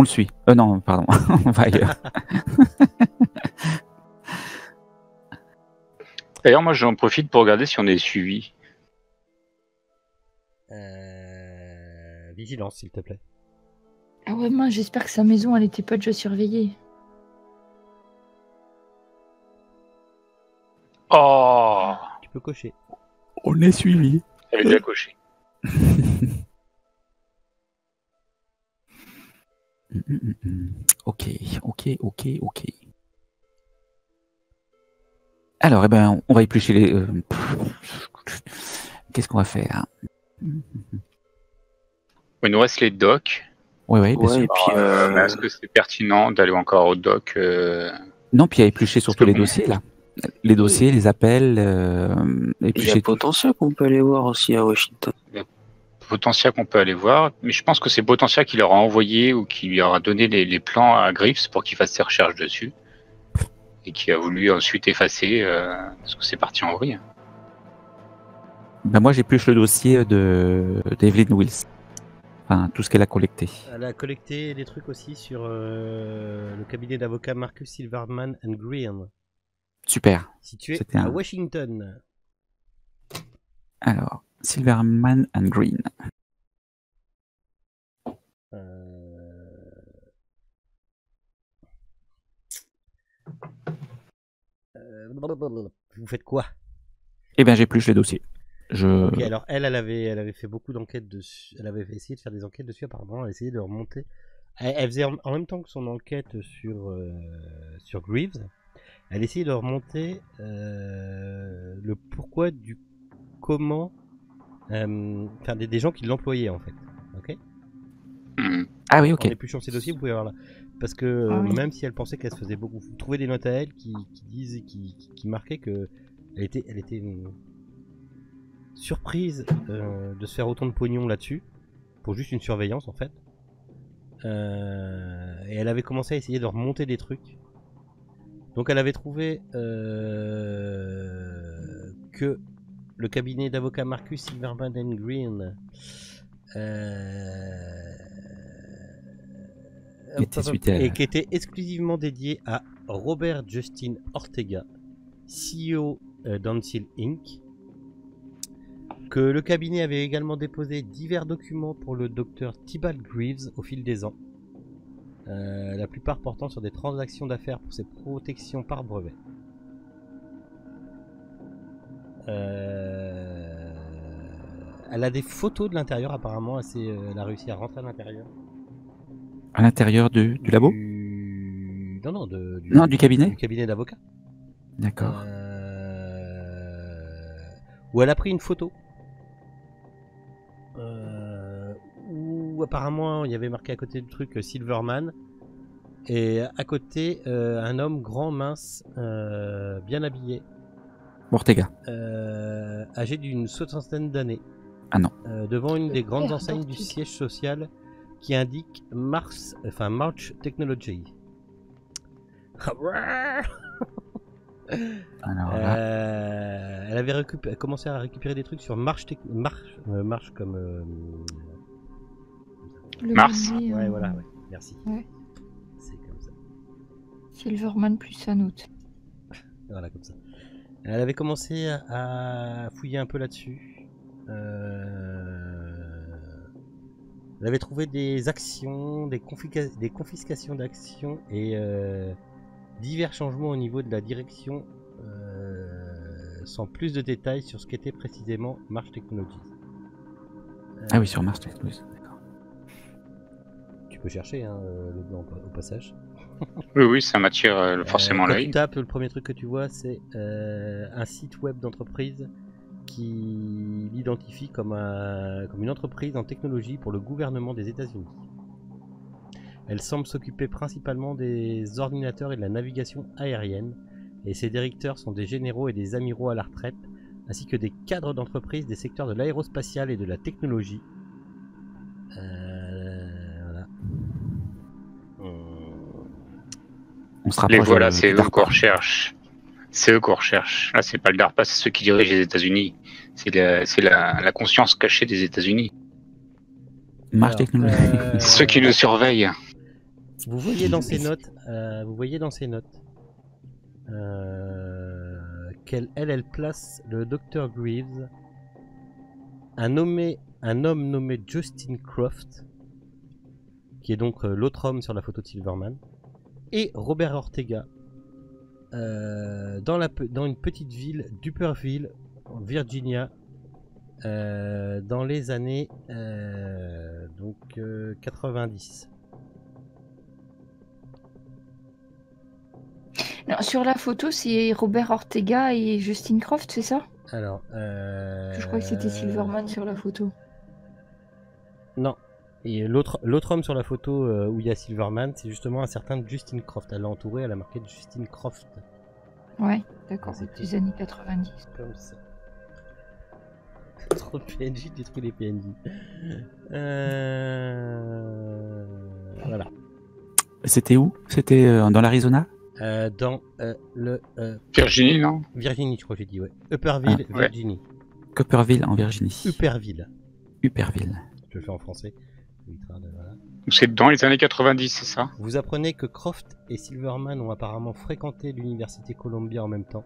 le suit. Non, pardon, on va ailleurs. D'ailleurs, moi, j'en profite pour regarder si on est suivi. Vigilance, s'il te plaît. Ah ouais, moi j'espère que sa maison elle était pas déjà surveillée. Oh, Tu peux cocher. On est suivi. j'avais déjà coché. Ok. Alors, on va éplucher les... Qu'est-ce qu'on va faire? Il nous reste les docs. Ouais, bien sûr. et puis, Mais est-ce que c'est pertinent d'aller encore aux docs Non, puis à éplucher surtout les dossiers, là. Les dossiers, les appels, il y éplucher a Potentia qu'on peut aller voir aussi à Washington. Potentia qu'on peut aller voir, mais je pense que c'est Potentia qui leur a envoyé ou qui lui aura donné les plans à Griffiths pour qu'il fasse ses recherches dessus et qui a voulu ensuite effacer parce que c'est parti en vrille. Moi, j'épluche le dossier d'Evelyn Wills. Enfin, tout ce qu'elle a collecté. Elle a collecté des trucs aussi sur le cabinet d'avocats Marcus Silverman and Green, Super. situé C'était à Washington. Alors, Silverman and Green. Vous faites quoi? Eh bien, j'épluche les dossiers. Ok, alors elle avait fait beaucoup d'enquêtes dessus. Elle avait essayé de faire des enquêtes dessus apparemment. Elle a essayé de remonter. Elle faisait en même temps que son enquête sur Greaves. Elle essayait de remonter le pourquoi du comment. Enfin, des gens qui l'employaient en fait. Ok. Ah oui, ok. En épluchant ces dossiers, vous pouvez voir là. Parce que même si elle pensait qu'elle se faisait beaucoup, vous trouvez des notes à elle qui marquaient que elle était surprise de se faire autant de pognon là-dessus pour juste une surveillance en fait. Et elle avait commencé à essayer de remonter des trucs. Donc elle avait trouvé que le cabinet d'avocats Marcus Silverman and Green et qui était exclusivement dédié à Robert Justin Ortega, CEO d'Ancil Inc. Que le cabinet avait également déposé divers documents pour le docteur Tibalt Greaves au fil des ans, la plupart portant sur des transactions d'affaires pour ses protections par brevet. Elle a des photos de l'intérieur apparemment, elle a réussi à rentrer à l'intérieur. À l'intérieur du labo? Non, du cabinet? Du cabinet d'avocats. D'accord. Où elle a pris une photo. Où apparemment il y avait marqué à côté du truc Silverman. Et à côté un homme grand, mince, bien habillé. Ortega. Âgé d'une soixantaine d'années. Ah non. Devant une des grandes enseignes du siège social qui indique March Technology. Alors, elle avait commencé à récupérer des trucs sur March comme Mars. Mardi, ouais, voilà, ouais. Merci. Ouais. C'est comme ça. Silverman plus un autre. Voilà, comme ça. Elle avait commencé à fouiller un peu là-dessus. Elle avait trouvé des actions, des confiscations d'actions et divers changements au niveau de la direction sans plus de détails sur ce qu'était précisément March Technologies. Ah oui, sur March Technologies. D'accord. Tu peux chercher le blanc au passage. Oui, ça m'attire forcément Quand l'œil. tu tapes, le premier truc que tu vois, c'est un site web d'entreprise qui l'identifie comme une entreprise en technologie pour le gouvernement des États-Unis. Elle semble s'occuper principalement des ordinateurs et de la navigation aérienne, et ses directeurs sont des généraux et des amiraux à la retraite, ainsi que des cadres d'entreprise des secteurs de l'aérospatiale et de la technologie. Voilà. On se rapproche. Les voilà, c'est eux qu'on recherche. C'est eux qu'on recherche. Là, c'est pas le DARPA, c'est ceux qui dirigent les États-Unis. C'est la conscience cachée des États-Unis. March Technologies. Ceux qui nous surveillent. Vous voyez dans ses Mais notes, qu'elle place le docteur Greaves, un homme nommé Justin Croft, qui est donc l'autre homme sur la photo de Silverman, et Robert Ortega, dans une petite ville d'Upperville, en Virginia, dans les années 90. Non, sur la photo, c'est Robert Ortega et Justin Croft, c'est ça? Alors, Je crois que c'était Silverman sur la photo. Non. Et l'autre homme sur la photo où il y a Silverman, c'est justement un certain Justin Croft. Elle l'a entouré, elle a marqué Justin Croft. Ouais, d'accord, Ah, c'est depuis les années 90. Comme ça. Trop de PNJ, détruit les PNJ. Voilà. C'était où? C'était dans l'Arizona? Dans le Virginie, non? Virginie, je crois que j'ai dit, ouais. Upperville, Ah, ouais. Virginie. Copperville en Virginie. Upperville. Upperville. Je le fais en français. Voilà. Donc c'est dans les années 90, c'est ça? Vous apprenez que Croft et Silverman ont apparemment fréquenté l'université Columbia en même temps.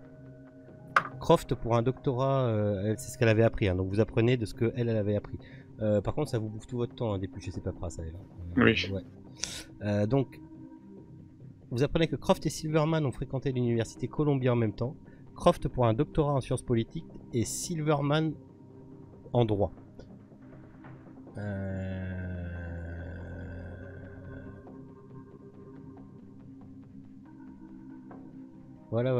Croft, pour un doctorat, c'est ce qu'elle avait appris, hein, donc vous apprenez de ce qu'elle avait appris. Par contre, ça vous bouffe tout votre temps, hein, d'éplucher ces paperasses, elle. Oui. Ouais. Donc, vous apprenez que Croft et Silverman ont fréquenté l'université Columbia en même temps. Croft pour un doctorat en sciences politiques et Silverman en droit. Voilà.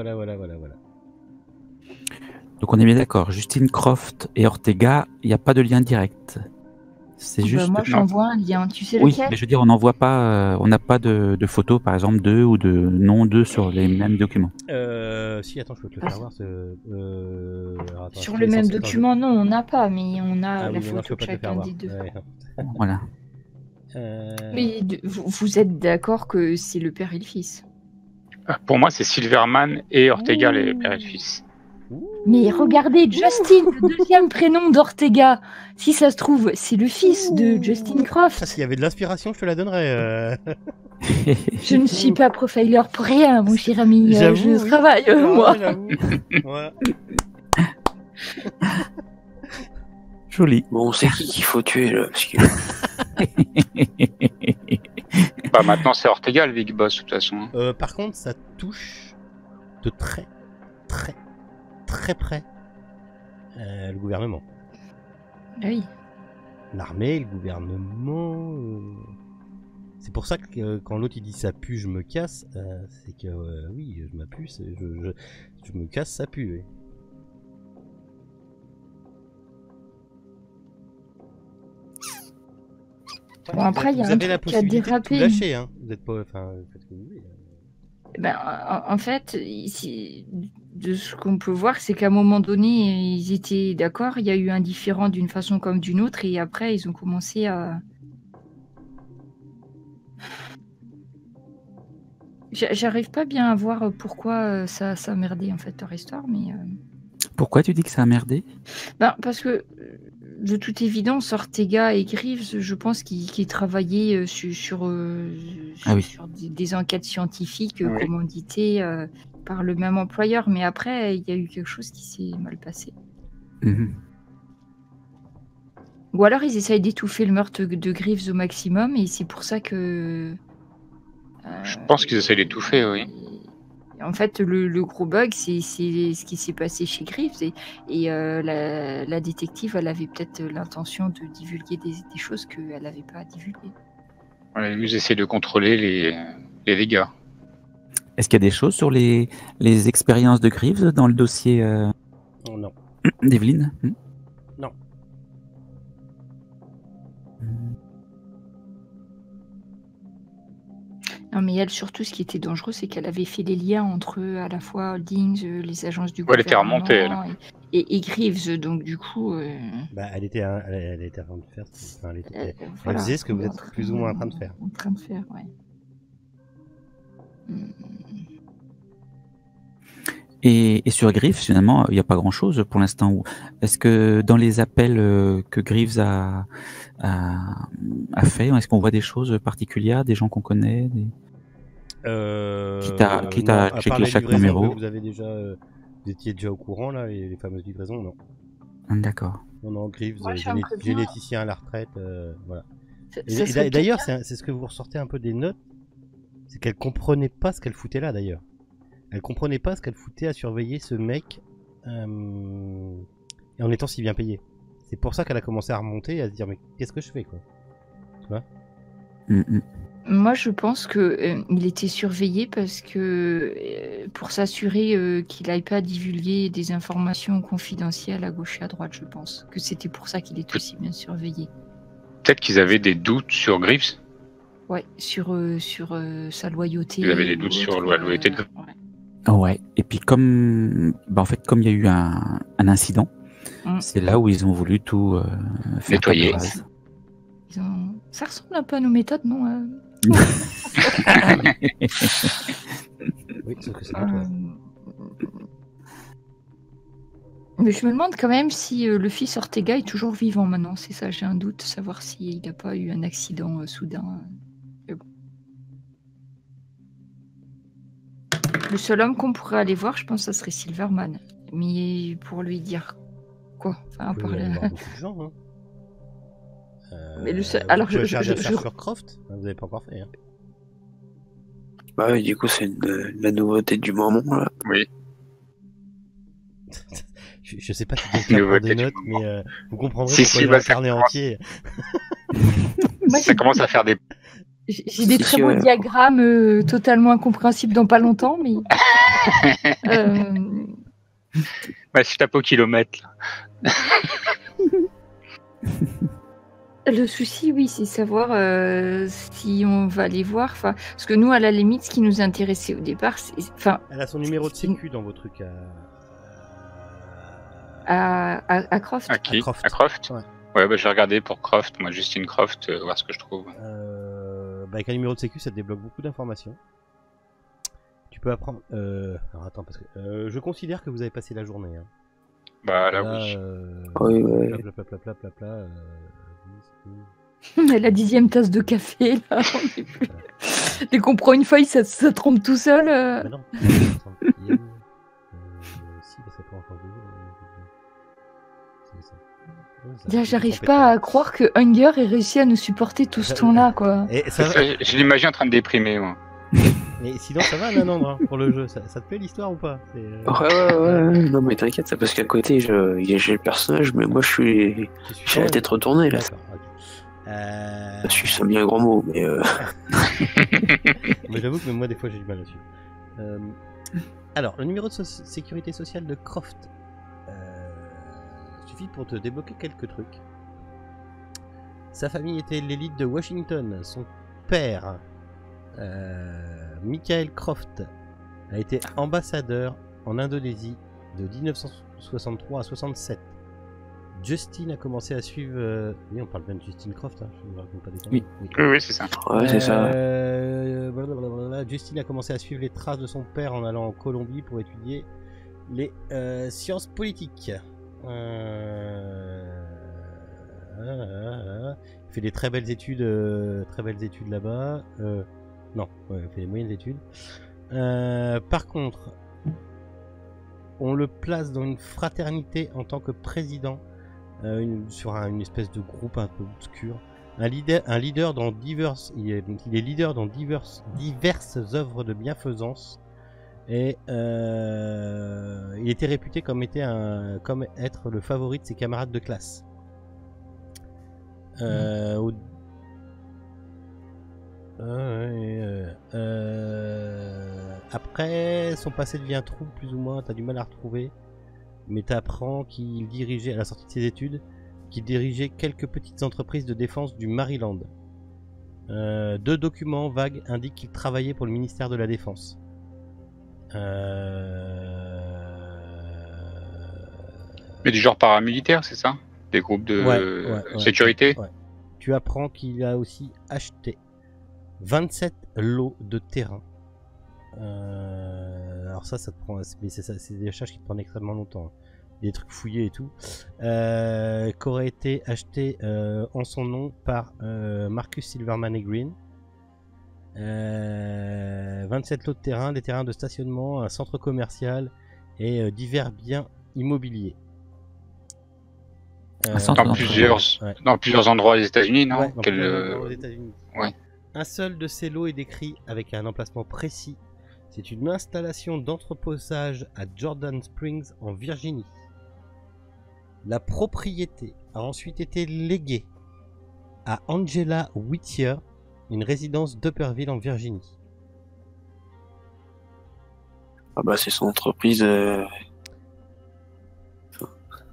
Donc on est bien d'accord. Justine Croft et Ortega, il n'y a pas de lien direct. C'est Bah, juste. moi, j'en vois un lien. Tu sais Oui, lequel? mais je veux dire, on n'en voit pas. On n'a pas de photos, par exemple, d'eux ou de nom d'eux sur les mêmes documents. Si, attends, je peux te le faire voir. Alors, attends, Sur est-ce le qu'il est même censé- document, non, on n'a pas, mais on a Ah la oui, mais moi, je photo peux de pas te le faire chacun voir. des deux. Ouais. Voilà. Mais vous êtes d'accord que c'est le père et le fils? Pour moi, c'est Silverman et Ortega, les père et le fils. Mais regardez, Justin, le deuxième prénom d'Ortega. Si ça se trouve, c'est le fils de Justin Ça, Croft. s'il y avait de l'inspiration, je te la donnerais. Je ne suis pas profiler pour rien, mon cher ami. J'avoue, Je oui. travaille, Ah, moi. j'avoue. Ouais. Joli. Bon, c'est qui qu'il faut tuer là parce que... Bah maintenant, c'est Ortega, le big boss, de toute façon. Par contre, ça touche de très près le gouvernement. Oui. L'armée, le gouvernement. C'est pour ça que quand l'autre il dit ça pue, je me casse, c'est que oui, je m'appuie, je me casse, ça pue. Oui. Bon, après, il y a vous un avez la truc qui a possibilité de tout dérapé. lâcher, hein. Vous êtes pas, enfin, faites ce que vous voulez. Ben, en fait, ici, de ce qu'on peut voir, c'est qu'à un moment donné, ils étaient d'accord, il y a eu un différend d'une façon comme d'une autre, et après, ils ont commencé à... J'arrive pas bien à voir pourquoi ça a merdé, en fait, leur histoire, mais... Pourquoi tu dis que ça a merdé? Ben, parce que, de toute évidence, Ortega et Greaves, je pense qu'ils travaillaient sur des enquêtes scientifiques Oui. commanditées par le même employeur. Mais après, il y a eu quelque chose qui s'est mal passé. Mhm. Ou alors, ils essayent d'étouffer le meurtre de Greaves au maximum, et c'est pour ça que... Je pense qu'ils essaient d'étouffer, oui. En fait, le gros bug, c'est ce qui s'est passé chez Greaves. Et la détective, elle avait peut-être l'intention de divulguer des choses qu'elle n'avait pas à divulguer. Voilà, ils essaient de contrôler les dégâts. Est-ce qu'il y a des choses sur les expériences de Greaves dans le dossier Oh, non. d'Evelyne? Non. Non, mais elle, surtout, ce qui était dangereux, c'est qu'elle avait fait les liens entre à la fois Holdings, les agences du Ouais, elle était gouvernement remontée, elle. et Greaves. Donc, du coup... Bah, elle était en train de faire. Enfin, elle voilà, faisait ce que vous êtes en train- plus ou moins en train de faire. En train de faire, ouais. Et sur Griffes, finalement, il n'y a pas grand-chose pour l'instant. Est-ce que dans les appels que Griffes a fait, est-ce qu'on voit des choses particulières, des gens qu'on connaît Quitte à non, part checker les chaque livraisons numéro. que vous avez déjà, vous étiez déjà au courant là, les fameuses livraisons, non. D'accord. Non, Griffes, Moi, j'aimerais bien- généticien à la retraite, voilà. Ça Et serait d'ailleurs, bien. c'est ce que vous ressortez un peu des notes, c'est qu'elle comprenait pas ce qu'elle foutait là d'ailleurs. Elle comprenait pas ce qu'elle foutait à surveiller ce mec et en étant si bien payé. C'est pour ça qu'elle a commencé à remonter et à se dire mais qu'est-ce que je fais quoi. Tu vois. Moi, je pense que il était surveillé parce que pour s'assurer qu'il n'aille pas divulguer des informations confidentielles à gauche et à droite, je pense que c'était pour ça qu'il était aussi bien surveillé. Peut-être qu'ils avaient des doutes sur Griffes. Ouais, sur sa loyauté. Ils avaient des ou doutes sur autre, la loyauté de Griffes. ouais. Ouais. Et puis comme il y a eu un incident, c'est là où ils ont voulu tout faire nettoyer. table rase. Ça ressemble un peu à nos méthodes, non Oui, sauf que c'est pas toi. Mais je me demande quand même si le fils Ortega est toujours vivant maintenant. C'est ça, j'ai un doute, savoir s'il n'a pas eu un accident soudain. Mais bon. Le seul homme qu'on pourrait aller voir, je pense, ça serait Silverman. Mais pour lui dire quoi, enfin, Vous pouvez parler. aller voir beaucoup de gens, hein. Mais le seul- Vous alors, pouvez je- faire je- des je- recherches sur Croft, vous avez pas encore fait. Hein. Bah oui, du coup, c'est la nouveauté du moment, là. Oui. Je sais pas si quelqu'un prend des notes, mais vous comprendrez pourquoi j'ai un carnet entier. Moi, Ça commence à faire des... J'ai des très Si, beaux ouais. diagrammes totalement incompréhensibles dans pas longtemps, mais. Bah, si je tape au kilomètre, là. Le souci, oui, c'est savoir si on va les voir. Parce que nous, à la limite, ce qui nous intéressait au départ, c'est. Elle a son numéro de sécu dans vos trucs. À Croft. À qui À Croft. À Croft. Ouais. Ouais, bah, j'ai regardé pour Croft, moi, Justine Croft, voir ce que je trouve. Avec un numéro de sécu, ça te débloque beaucoup d'informations. Tu peux apprendre. Alors attends, parce que je considère que vous avez passé la journée. Hein. Bah, là, oui. Oui, ouais. La 10e tasse de café, là. On est plus... Dès qu'on prend une feuille, ça trompe tout seul. Bah non. Attends, si, bah, ça peut encore Déjà, j'arrive pas à croire que Hunger ait réussi à nous supporter tout ce temps-là, quoi. Et ça va... Je l'imagine en train de déprimer, moi. Mais sinon, ça va, Nanandre, pour le jeu. Ça te plaît l'histoire ou pas? Ouais. Non, mais t'inquiète, c'est parce qu'à côté, j'ai le personnage, mais moi, j'ai la tête retournée, là. D'accord, ok. Je suis bien un grand mot, mais Mais j'avoue que même moi, des fois, j'ai du mal là-dessus. Alors, le numéro de sécurité sociale de Croft suffit pour te débloquer quelques trucs. Sa famille était l'élite de Washington. Son père, Michael Croft, a été ambassadeur en Indonésie de 1963 à 67. Justin a commencé à suivre... Oui, on parle bien de Justin Croft, hein, je ne raconte pas des conneries. Oui, c'est ça. ouais, c'est ça. Justin a commencé à suivre les traces de son père en allant en Colombie pour étudier les sciences politiques. Il fait des très belles études là-bas. Non, ouais, il fait des moyennes études. Par contre, on le place dans une fraternité en tant que président, sur une espèce de groupe un peu obscur. Un leader dans diverses, il est leader dans diverses œuvres de bienfaisance. Et il était réputé comme être le favori de ses camarades de classe. Après, son passé devient trouble plus ou moins, t'as du mal à retrouver. Mais t'apprends qu'il dirigeait, à la sortie de ses études, qu'il dirigeait quelques petites entreprises de défense du Maryland. 2 documents vagues indiquent qu'il travaillait pour le ministère de la Défense. Mais du genre paramilitaire, c'est ça? Des groupes de sécurité? Ouais. Tu apprends qu'il a aussi acheté 27 lots de terrain. alors ça te prend, mais c'est des recherches qui te prennent extrêmement longtemps. Des trucs fouillés et tout. Qu'aurait été acheté en son nom par Marcus Silverman et Green. 27 lots de terrain, des terrains de stationnement, un centre commercial et divers biens immobiliers. Dans plusieurs endroits des États-Unis, non? Ouais, dans plusieurs endroits aux États-Unis. Ouais. Un seul de ces lots est décrit avec un emplacement précis. C'est une installation d'entreposage à Jordan Springs en Virginie. La propriété a ensuite été léguée à Angela Whittier, une résidence d'Upperville en Virginie. Ah bah c'est son entreprise.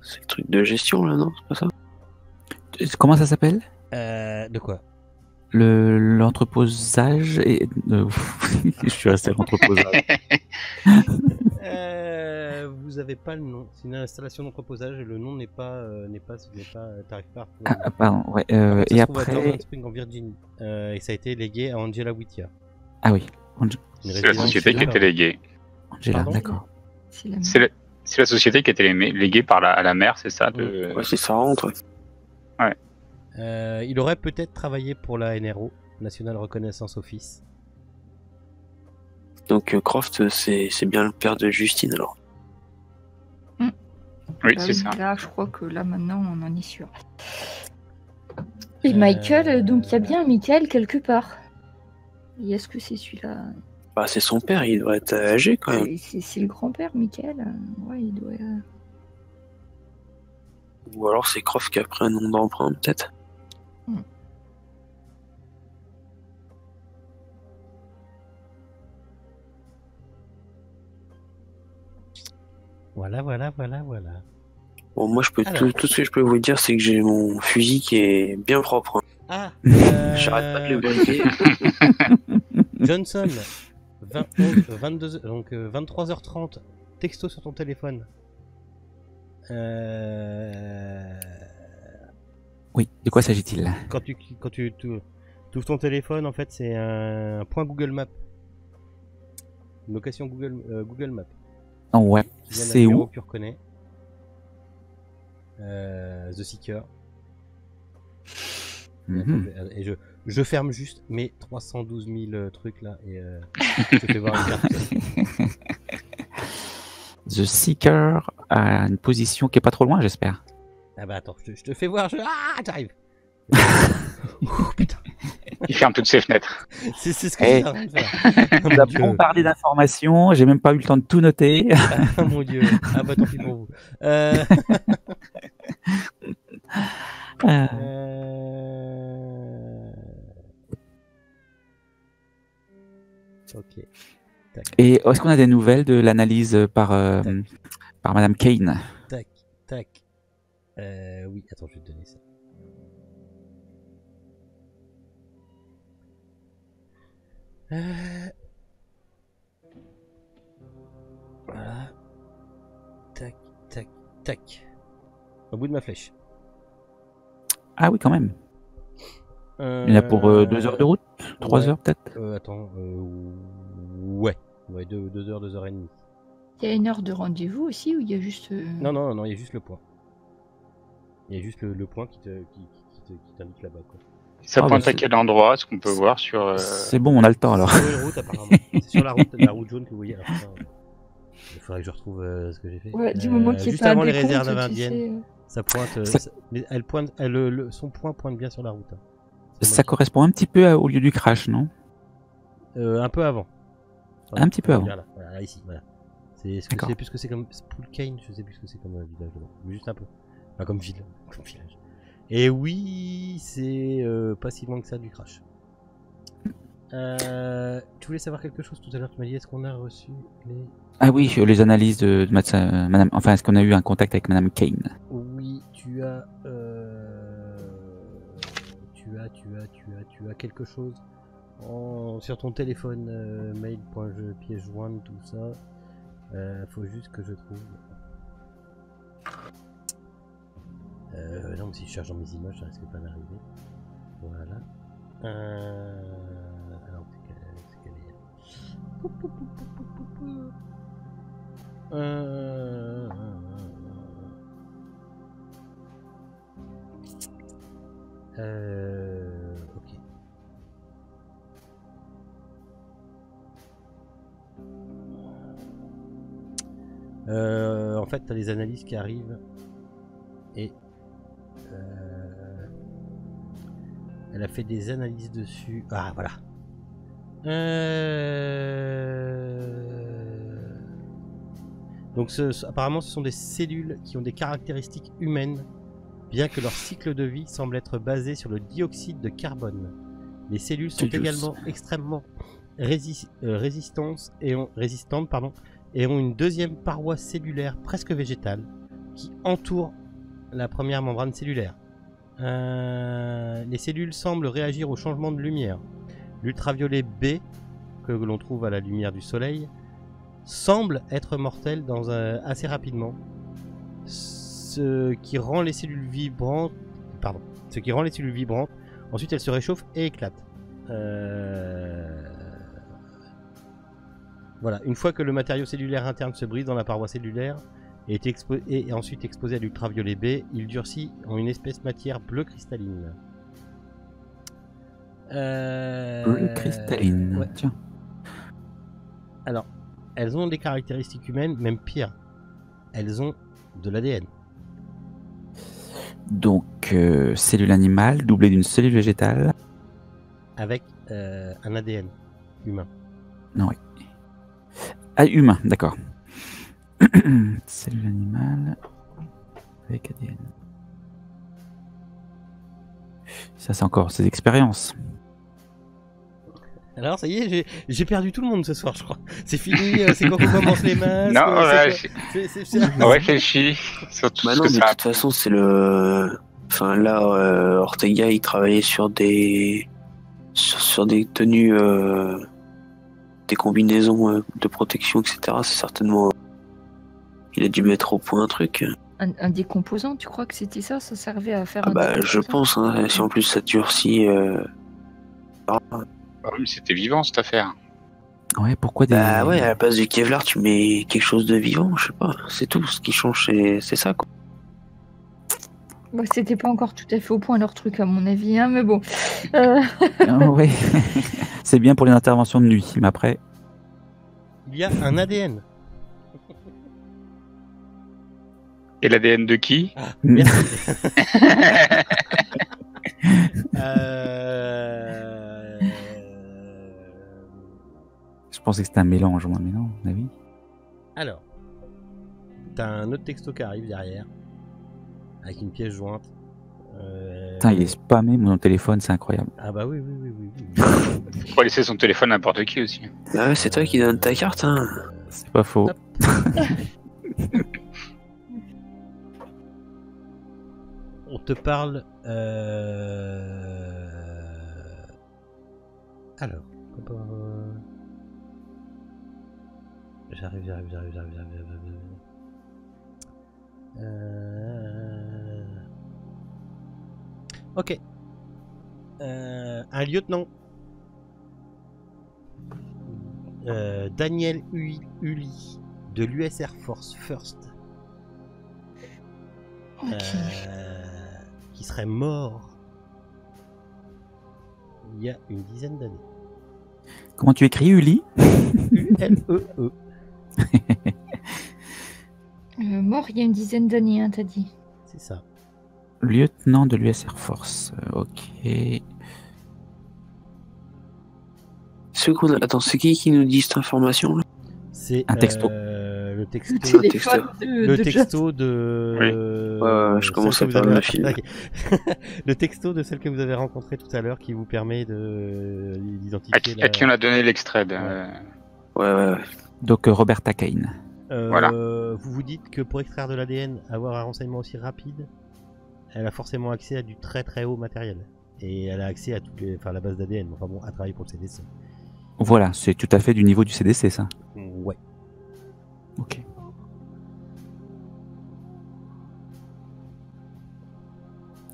C'est le truc de gestion là, non? C'est pas ça? Comment ça s'appelle? De quoi? L'entreposage et... je suis resté à l'entreposage. Vous avez pas le nom. C'est une installation d'entreposage et le nom n'est pas, t'arrives pas à retrouver. Ah, pardon, ouais. Ça Et se trouve à après... Jordan Springs en Virginie. Et ça a été légué à Angela Whittier. Ah oui. C'est la société qui a été léguée. Angela, Pardon? d'accord. C'est la société qui a été léguée à la mère, c'est ça Ouais, c'est ça rentre. Il aurait peut-être travaillé pour la NRO, National Reconnaissance Office. Donc Croft, c'est bien le père de Justine alors. Oui, c'est ça. Là, je crois que là, maintenant, on en est sûr. Et Michael, donc il y a bien un Michael quelque part. Et est-ce que c'est celui-là? Bah c'est son père, il doit être âgé quand même. C'est le grand-père, Michael. Ouais, il doit... Ou alors c'est Croft qui a pris un nom d'emprunt peut-être. Voilà. Bon, moi, tout ce que je peux vous dire, c'est que j'ai mon fusil qui est bien propre. Ah, J'arrête pas de le briser. Johnson, 22, donc 23h30, texto sur ton téléphone. Oui, de quoi s'agit-il? Quand tu ouvres ton téléphone, en fait, c'est un point Google Maps. Une location Google Maps. Oh, ouais, c'est où? Que tu reconnais. The Seeker. Et je ferme juste mes 312 000 trucs là et je te fais voir une carte. The Seeker a une position qui est pas trop loin, j'espère. Ah bah attends, je te fais voir. Ah, j'arrive. Putain. Il ferme toutes ses fenêtres. C'est ce que j'étais en train de faire. On a bombardé d'informations, j'ai même pas eu le temps de tout noter. Ah mon dieu. Ah bah tant pis pour vous. Ok. Tac. Et est-ce qu'on a des nouvelles de l'analyse par Madame Kane? Tac. Oui, attends, je vais te donner ça. Voilà. Tac. Au bout de ma flèche. Ah oui, quand même. Il y en a pour 2 heures de route? 3 heures peut-être? Attends, ouais, 2 heures, 2 heures et demie. Il y a une heure de rendez-vous aussi ou il y a juste... Non, il y a juste le point. Il y a juste le point qui t'indique là-bas, quoi. Ça pointe à quel endroit? Est-ce qu'on peut voir sur... C'est bon, on a le temps alors. C'est sur une route apparemment. C'est sur la route jaune que vous voyez. Alors, il faudrait que je retrouve ce que j'ai fait. Ouais, du moment qu'il n'y juste a pas avant un les décompte, réserves tu indiennes, sais. ça pointe. Son point pointe bien sur la route. Ça correspond un petit peu au lieu du crash, non? Un peu avant. Un petit peu avant. Voilà, ici, voilà. Je sais plus ce que c'est comme Spoolkane, je sais plus ce que c'est comme village là-bas. Juste un peu. Enfin, comme ville, comme village. Et oui, c'est pas si loin que ça du crash. Tu voulais savoir quelque chose tout à l'heure, tu m'as dit, est-ce qu'on a reçu les... Ah oui, les analyses de Madame... Enfin, est-ce qu'on a eu un contact avec Madame Kane? Oui, tu as quelque chose sur ton téléphone, mail.jeu, pièce jointe, tout ça. Faut juste que je trouve... non, mais si je cherche dans mes images, ça risque pas d'arriver. Voilà. Alors, c'est qu'elle est... Ok. En fait, tu as les analyses qui arrivent et elle a fait des analyses dessus. Ah, voilà. Donc, apparemment, ce sont des cellules qui ont des caractéristiques humaines, bien que leur cycle de vie semble être basé sur le dioxyde de carbone. Les cellules sont également extrêmement résistantes et ont une deuxième paroi cellulaire presque végétale qui entoure la première membrane cellulaire. Les cellules semblent réagir au changement de lumière. L'ultraviolet B, que l'on trouve à la lumière du soleil, semble être mortel assez rapidement, ce qui rend les cellules vibrantes. Ensuite, elles se réchauffent et éclatent. Voilà. Une fois que le matériau cellulaire interne se brise dans la paroi cellulaire et est ensuite exposé à l'ultraviolet B, il durcit en une espèce matière bleue cristalline. Bleu cristalline. Ouais. Tiens. Alors, elles ont des caractéristiques humaines, même pire. Elles ont de l'ADN. Donc, cellule animale doublée d'une cellule végétale. Avec un ADN humain. Non, oui. Ah, humain, d'accord. Cellule animale avec ADN. Ça, c'est encore ces expériences. Alors, ça y est, j'ai perdu tout le monde ce soir, je crois. C'est fini, c'est quand on commence les masques. Non, c'est on réfléchit sur tout Bah ce non, que mais de ça toute façon, c'est le. Enfin, là, Ortega, il travaillait sur des. Sur des tenues. Des combinaisons de protection, etc. C'est certainement. Il a dû mettre au point un truc. Un décomposant, tu crois que c'était ça? Ça servait à faire Ah un bah, je pense, hein, si en plus ça durcit. Ah oui, mais c'était vivant cette affaire. Ouais, pourquoi des... Bah ouais, à la place du Kevlar, tu mets quelque chose de vivant, je sais pas. C'est tout, ce qui change, c'est ça, quoi. Bah, c'était pas encore tout à fait au point leur truc à mon avis, hein, mais bon. Ouais. C'est bien pour les interventions de nuit, mais après... Il y a un ADN. Et l'ADN de qui? Merci. Je pensais que c'était un mélange, moi, mais non, à mon avis. Alors, t'as un autre texto qui arrive derrière, avec une pièce jointe. Putain, il est spammé, mon téléphone, c'est incroyable. Ah bah oui. Faut pas laisser son téléphone à n'importe qui aussi. Ah ouais, c'est toi qui donne ta carte, hein. C'est pas faux. Hop. On te parle. Alors. J'arrive. Ok. Un lieutenant. Daniel Uli de l'US Air Force First. Qui serait mort il y a une dizaine d'années. Comment tu écris Uli? U-L-E-E. Mort il y a une dizaine d'années, hein, t'as dit. C'est ça. Lieutenant de l'US Air Force. Ok. Attends, c'est qui nous dit cette information là? C'est un texto. Le texto. Le texto de. Ouais, je commence à perdre le fil. Le texto de celle que vous avez rencontrée tout à l'heure qui vous permet d'identifier. À qui on a donné l'extrait de... Ouais. Donc Roberta Kane. Voilà. Vous vous dites que pour extraire de l'ADN, avoir un renseignement aussi rapide, elle a forcément accès à du très très haut matériel. Et elle a accès à la base d'ADN. Enfin bon, à travailler pour le CDC. Voilà, c'est tout à fait du niveau du CDC, ça. Ouais. Ok.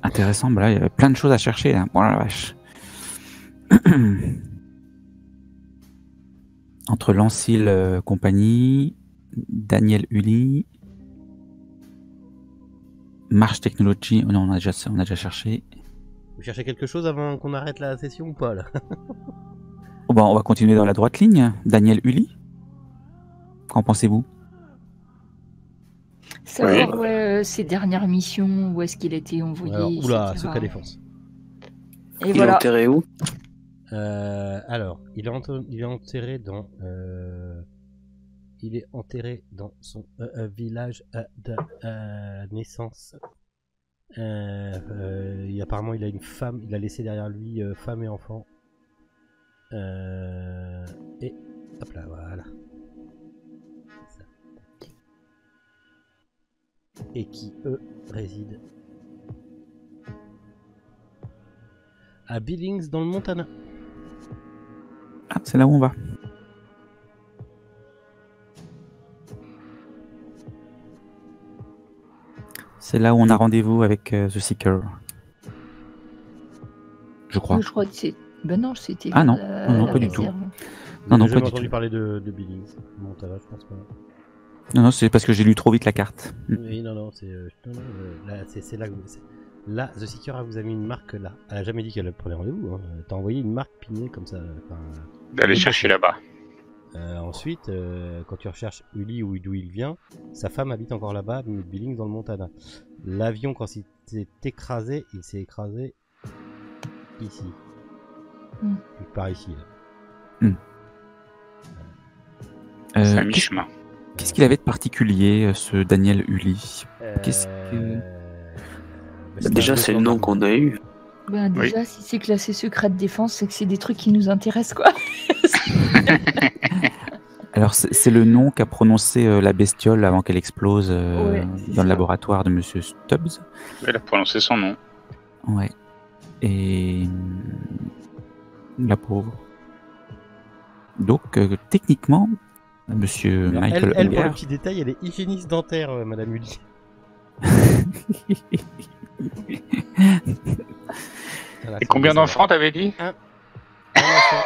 Intéressant, bah là, il y avait plein de choses à chercher, là. Bon, la vache. Entre l'Ancil compagnie, Daniel Uli. Marche Technology. Oh non, on a déjà cherché. Vous cherchez quelque chose avant qu'on arrête la session ou pas là? Oh, bon, on va continuer dans la droite ligne. Daniel Uli. Qu'en pensez-vous? Savoir ses dernières missions, où est-ce qu'il a été envoyé. Alors, oula, etc. secret défense. Et Il est voilà. enterré où? Alors, il est enterré dans. Il est enterré dans son village de naissance. Apparemment, il a une femme. Il a laissé derrière lui femme et enfant. Et hop là, voilà. Ça. Et qui, eux, résident à Billings dans le Montana. Ah, c'est là où on va. C'est là où on a rendez-vous avec The Seeker. Je crois. Je crois que c'est. Ben non, c'était. Ah non, non, la pas du tout. réserve. Non, non, J'ai pas jamais du entendu tout. parler de Billings. Montana, je pense pas. Non, non, c'est parce que j'ai lu trop vite la carte. Oui, non, c'est là, c'est là. Là, The Seeker vous a mis une marque là. Elle a jamais dit qu'elle prenait rendez-vous. Hein. T'as envoyé une marque pignée comme ça. D'aller chercher là-bas. Ensuite, quand tu recherches Uli ou d'où il vient, sa femme habite encore là-bas, Billings dans le Montana. L'avion, quand il s'est écrasé ici. Quelque part ici. Là. C'est à mi-chemin. Qu'est-ce qu'il avait de particulier, ce Daniel Uli? Qu'est-ce que... Déjà, c'est le nom qu'on a eu. Ben déjà, si c'est classé secret de défense, c'est que c'est des trucs qui nous intéressent, quoi. Alors, c'est le nom qu'a prononcé la bestiole avant qu'elle explose dans le laboratoire de Monsieur Stubbs. Elle a prononcé son nom. Ouais. Et... la pauvre. Donc, techniquement, Monsieur Alors, Michael elle pour Unger... le petit détail, elle est hygiéniste dentaire, Madame Uli. Et combien d'enfants t'avais dit? Un enfant.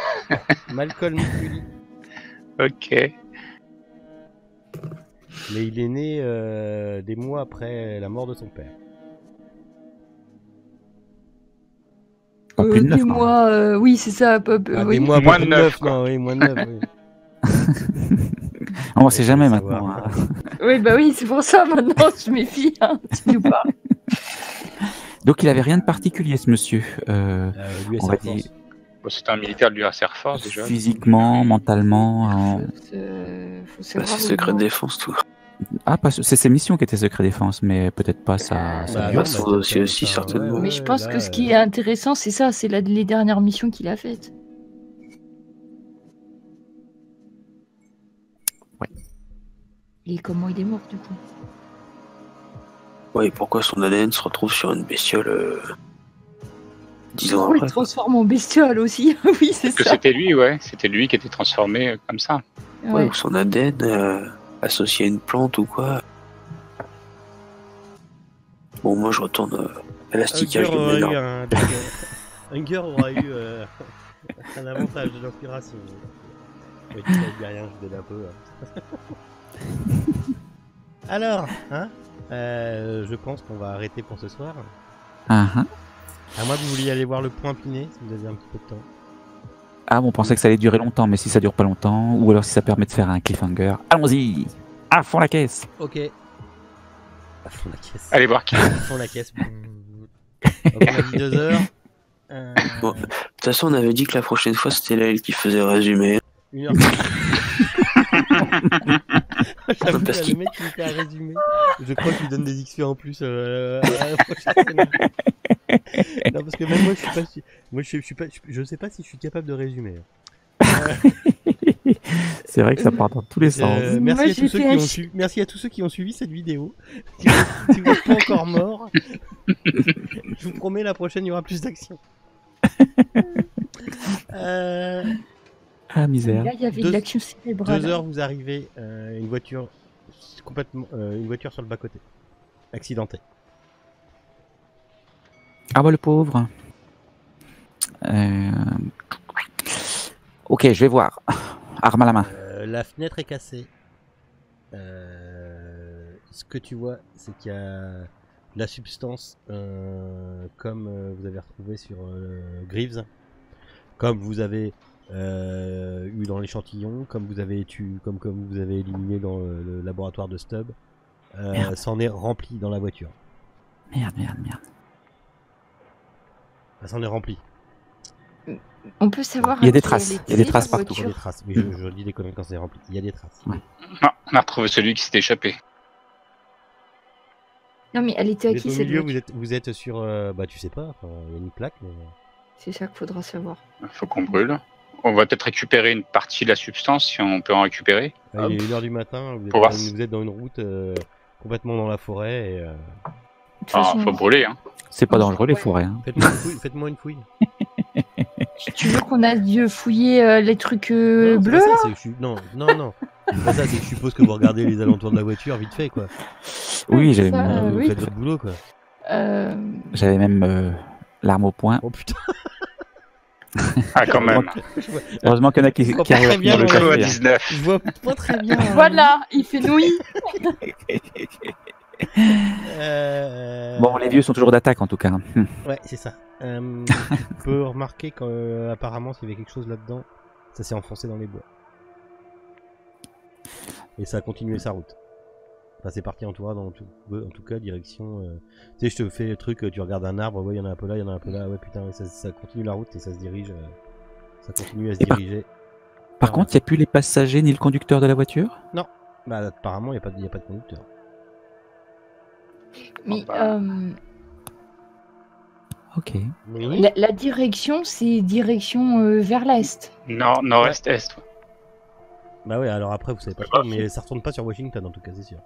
Malcolm Uli. Ok. Mais il est né des mois après la mort de son père. Plus de 9 des mois, oui, c'est ça. Des mois Moins moins de de 9, 9, quoi. non, oui, moins de 9, oui. On sait jamais savoir. maintenant. Oui, bah oui, c'est pour ça maintenant je méfie. Hein, tu nous parles. Donc il avait rien de particulier ce monsieur. Lui, On va dire Bon, c'était un militaire de l'US Air Force déjà. physiquement, mentalement. Faut C'est savoir secret le de nom. défense, tout. Ah, c'est ses missions qui étaient secret défense, mais peut-être pas ça. Bah, non, non, ça bah, aussi, ça- aussi, ça- certainement. Mais je pense que ce qui est intéressant, c'est ça, c'est les dernières missions qu'il a faites. Ouais. Et comment il est mort du coup? Ouais, et pourquoi son ADN se retrouve sur une bestiole 10 ans On le après? transforme en bestiole aussi. Oui, c'est Parce que ça. c'était lui, ouais. C'était lui qui était transformé comme ça. Ouais, ou son ADN associé à une plante ou quoi. Bon, moi je retourne à l'asticage de mes normes. Hunger aura eu un avantage de l'inspiration. Oui, tu sais rien, je donne un peu. Alors, hein je pense qu'on va arrêter pour ce soir. Ah, ah. À moins que vous vouliez aller voir le point Pinet, si vous avez un petit peu de temps. Ah, bon, on pensait que ça allait durer longtemps, mais si ça dure pas longtemps, ou alors si ça permet de faire un cliffhanger, allons-y, à fond la caisse. Ok. À fond la caisse. Allez voir qui. À fond la caisse. Donc on a dit 2 heures. Bon, de toute façon, on avait dit que la prochaine fois c'était elle qui faisait le résumé. 1 heure. J'avoue, Parce là, qu'il- le mec qui me fait un résumé, je crois qu'il donne des XP en plus à la prochaine. Non, parce que même moi, je suis pas, je sais pas si je suis capable de résumer. C'est vrai que ça part dans tous les sens. Merci à tous ceux qui ont suivi cette vidéo. Si vous n'êtes pas encore mort, je vous promets, la prochaine, il y aura plus d'action. Ah, misère. Là, il y avait de l'action cérébrale. 2 heures, vous arrivez, une voiture complètement, une voiture sur le bas côté, accidentée. Ah, bah, le pauvre. Ok, je vais voir. Arme à la main. La fenêtre est cassée. Ce que tu vois, c'est qu'il y a la substance, comme vous avez retrouvé sur Greaves, comme vous avez eu dans l'échantillon, comme vous avez éliminé dans le laboratoire de Stubb, s'en est rempli dans la voiture. Merde. Ça s'en est rempli. On peut savoir. Il y a des traces. Il y a des traces partout. Il y a des traces. Oui, je dis des conneries quand c'est rempli. Il y a des traces. Ouais. Non, on a retrouvé celui qui s'était échappé. Non, mais elle était à Vous êtes qui au cette milieu, voiture? vous êtes sur. Bah, tu sais pas. Il y a une plaque. Mais... C'est ça qu'il faudra savoir. Il faut qu'on brûle. On va peut-être récupérer une partie de la substance si on peut en récupérer. Il est 1h du matin. Pour voir Vous êtes dans une route complètement dans la forêt. Et, De toute façon, faut brûler. Hein. C'est pas dangereux les forêts. Hein. Faites-moi une fouille. tu veux qu'on aille fouiller les trucs bleus Non, là c'est que je suis... Non. C'est pas ça, c'est que je suppose que vous regardez les alentours de la voiture vite fait, quoi. Oui, c'est j'avais ça, Vous oui. faites votre boulot, quoi. j'avais même l'arme au poing. Oh putain. Ah, quand même. Heureusement qu'il y en a qui comprends arrivent très à bien, finir le moi, Comme à café. Hein. 19. Je vois pas très bien. Voilà, il fait nouilles. Bon, les vieux sont toujours d'attaque en tout cas. Ouais, c'est ça. Tu peux remarquer qu'apparemment, s'il y avait quelque chose là-dedans, ça s'est enfoncé dans les bois. Et ça a continué sa route. Enfin, c'est parti en tout cas, direction... Tu sais, je te fais le truc, tu regardes un arbre, ouais, il y en a un peu là, il y en a un peu là, ouais, putain, ouais, ça continue la route et ça se dirige... ça continue à se diriger. Par contre, il n'y a plus les passagers ni le conducteur de la voiture? Bah, apparemment, il n'y a pas de conducteur. Mais Ok. Oui. la direction, c'est direction vers l'est. Nord-est, est. Ouais. Bah ouais, alors après, vous savez pas trop, mais ça retourne pas sur Washington, en tout cas, c'est sûr.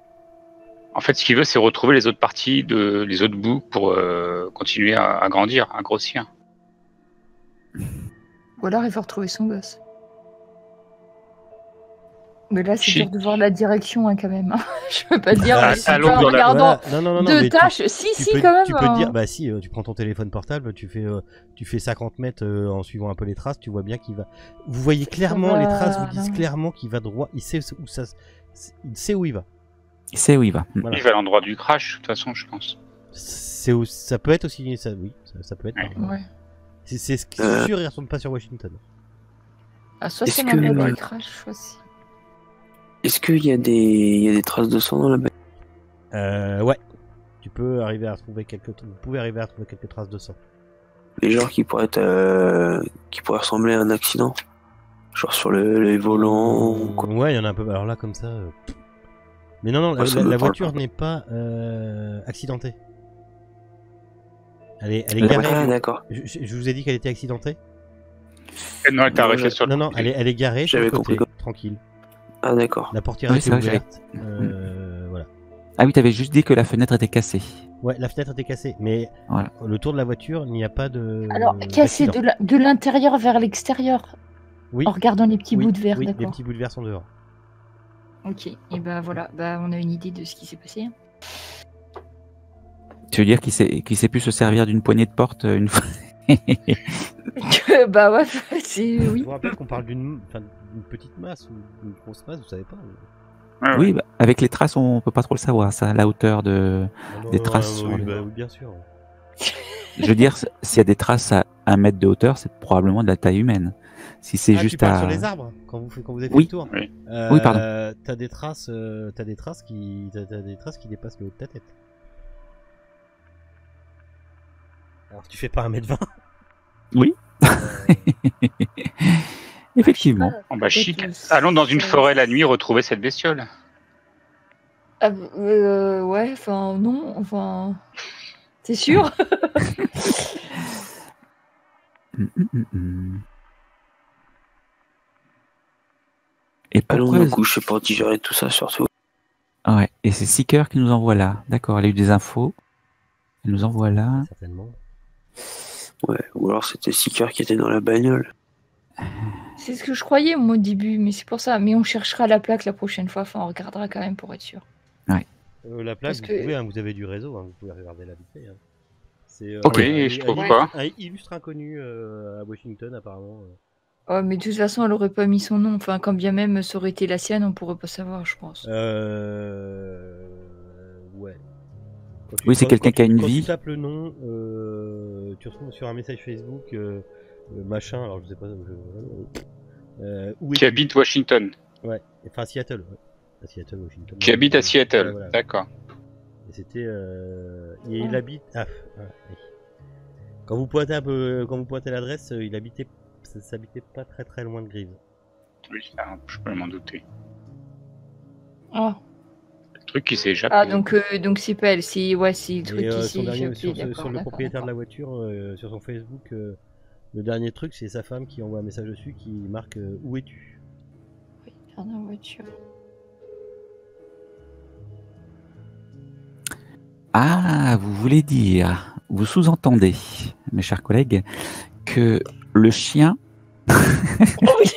En fait, ce qu'il veut, c'est retrouver les autres parties, les autres bouts pour continuer à grandir, à grossir. Ou alors il faut retrouver son gosse. Mais là, c'est Chic. dur de voir la direction hein, quand même. Hein. Je peux pas dire Ah, c'est allons pas en dans la- regardant Voilà. Non, deux mais tâches. Si, quand même. Tu peux hein. te dire, bah si, tu prends ton téléphone portable, tu fais 50 mètres en suivant un peu les traces, tu vois bien qu'il va. Vous voyez clairement, les traces vous disent clairement qu'il va droit, il sait où il sait où il va. Il sait où il va. Voilà. Il va à l'endroit du crash, de toute façon, je pense. Ça peut être aussi, oui, ça peut être. Ouais. par là. Ouais. C'est ce qui est sûr, il retourne pas sur Washington. Ah, soit Est-ce c'est que- l'endroit du crash, soit si. Est-ce qu'il y a des traces de sang dans la bagnole? Ouais. Tu peux arriver à trouver vous pouvez arriver à trouver quelques traces de sang. Les genres qui pourraient ressembler à un accident? Genre sur les volants ou quoi? Ouais, il y en a un peu. Alors là, comme ça. Mais non, Ouais, ça me la parle voiture pas. n'est pas accidentée. Elle est La garée. Ah, d'accord. Je vous ai dit qu'elle était accidentée. Non, elle t'a arrêté sur le Non, côté. elle est garée sur le J'avais côté, compris. tranquille. Ah, d'accord. La portière Oui, était c'est vrai que ouverte. j'avais- Voilà. Ah oui, t'avais juste dit que la fenêtre était cassée. Ouais, la fenêtre était cassée, mais Voilà. le tour de la voiture, il n'y a pas de. Alors, casser d'accident. de l'intérieur vers l'extérieur. Oui. En regardant les petits Oui, bouts de verre, oui, les d'accord. petits bouts de verre sont dehors. Ok, et bah voilà, on a une idée de ce qui s'est passé. hein. Tu veux dire qu'il sait plus se servir d'une poignée de porte une fois? Bah ouais, c'est Je oui. vous rappelle qu'on parle d'une petite masse ou d'une grosse masse, vous savez pas. Ouais, Oui, bah, avec les traces, on peut pas trop le savoir, ça, la hauteur de. Des traces sur oui, le- bah, oui, bien sûr. Je veux dire, s'il y a des traces à 1 mètre de hauteur, c'est probablement de la taille humaine. Si c'est Tu juste parles à. sur les arbres quand vous avez fait Oui. le tour. Oui. Oui, pardon. T'as des traces qui dépassent le haut de ta tête. Alors tu fais pas 1m20. Oui. Effectivement. Bon, bah, chic. Peut-être, Allons dans une forêt la nuit retrouver cette bestiole. Ouais, enfin non, enfin. C'est sûr. Et Allons pourquoi nous coucher pour digérer tout ça, surtout. Ah ouais, et c'est Seeker qui nous envoie là. D'accord, elle a eu des infos. Elle nous envoie là. Certainement. Ouais. Ou alors c'était Seeker qui était dans la bagnole. C'est ce que je croyais moi au début, mais c'est pour ça. Mais on cherchera la plaque la prochaine fois. Enfin, on regardera quand même pour être sûr. La plaque, Parce vous que- pouvez, hein, vous avez du réseau, hein, vous pouvez regarder la vite fait. Hein. C'est Ok. Oui, je trouve pas. un illustre inconnu à Washington apparemment. Oh, mais de toute façon, elle aurait pas mis son nom. Enfin, quand bien même ça aurait été la sienne, on pourrait pas savoir, je pense. Ouais. Oui, c'est quelqu'un qui a une vie. Quand tu tapes le nom, tu retrouves sur un message Facebook machin, alors je sais pas. Qui habite Washington. Ouais, enfin Seattle. Ouais. À Seattle, Washington. Qui habite à Seattle, ouais, voilà. D'accord. Et c'était. Il habite. Oui. Quand vous pointez l'adresse, ça s'habitait pas très très loin de Greaves. Oui, ça, je peux m'en douter. Ah. Le truc qui s'est échappé. Ah, donc c'est pas elle, c'est le truc qui s'est échappé. Sur le propriétaire de la voiture, sur son Facebook, le dernier truc, c'est sa femme qui envoie un message dessus qui marque où es-tu? Oui, dans la voiture. Ah, vous voulez dire, vous sous-entendez, mes chers collègues, que le chien... Oui,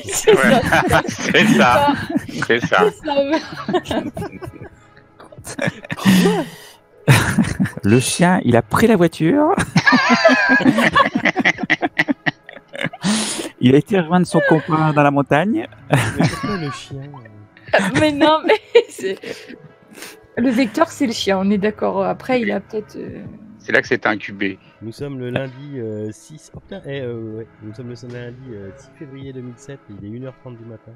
c'est Ouais. ça. C'est ça. C'est ça. Le chien, il a pris la voiture. Il a été rejoindre son copain dans la montagne. Mais pourquoi le chien Mais non, mais c'est... Le vecteur, c'est le chien, on est d'accord. Après, il a peut-être... C'est là que c'est incubé. Nous sommes le lundi 6... Oh putain, ouais. Nous sommes le lundi 6 février 2007, il est 1h30 du matin.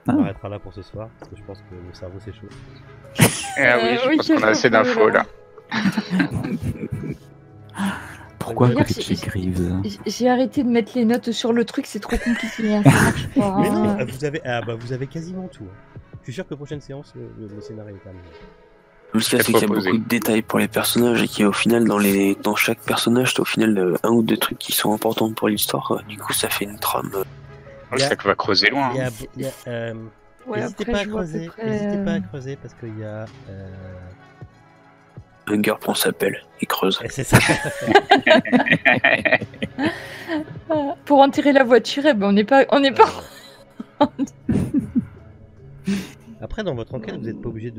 On arrêtera là pour ce soir, parce que je pense que le cerveau s'échauffe. Ah oui, je pense qu'on a assez d'infos là. Pourquoi à D'ailleurs, côté de chez Greaves? J'ai arrêté de mettre les notes sur le truc, c'est trop compliqué. Hein, ça marche pas. Mais non, Hein. vous avez quasiment tout. Je suis sûr que prochaine séance, le scénario est terminé. Le cas, c'est qu'il y a beaucoup de détails pour les personnages et qu'il y a au final, dans chaque personnage, t'as au final un ou deux trucs qui sont importants pour l'histoire. Du coup, ça fait une trame. C'est ça que va creuser loin. Ouais, N'hésitez après, pas à je vois à creuser, peu près, n'hésitez pas à creuser parce qu'il y a. Hunger prend sa pelle et creuse. C'est ça. Pour enterrer la voiture, eh ben, on n'est pas. Après, dans votre enquête, vous n'êtes pas obligé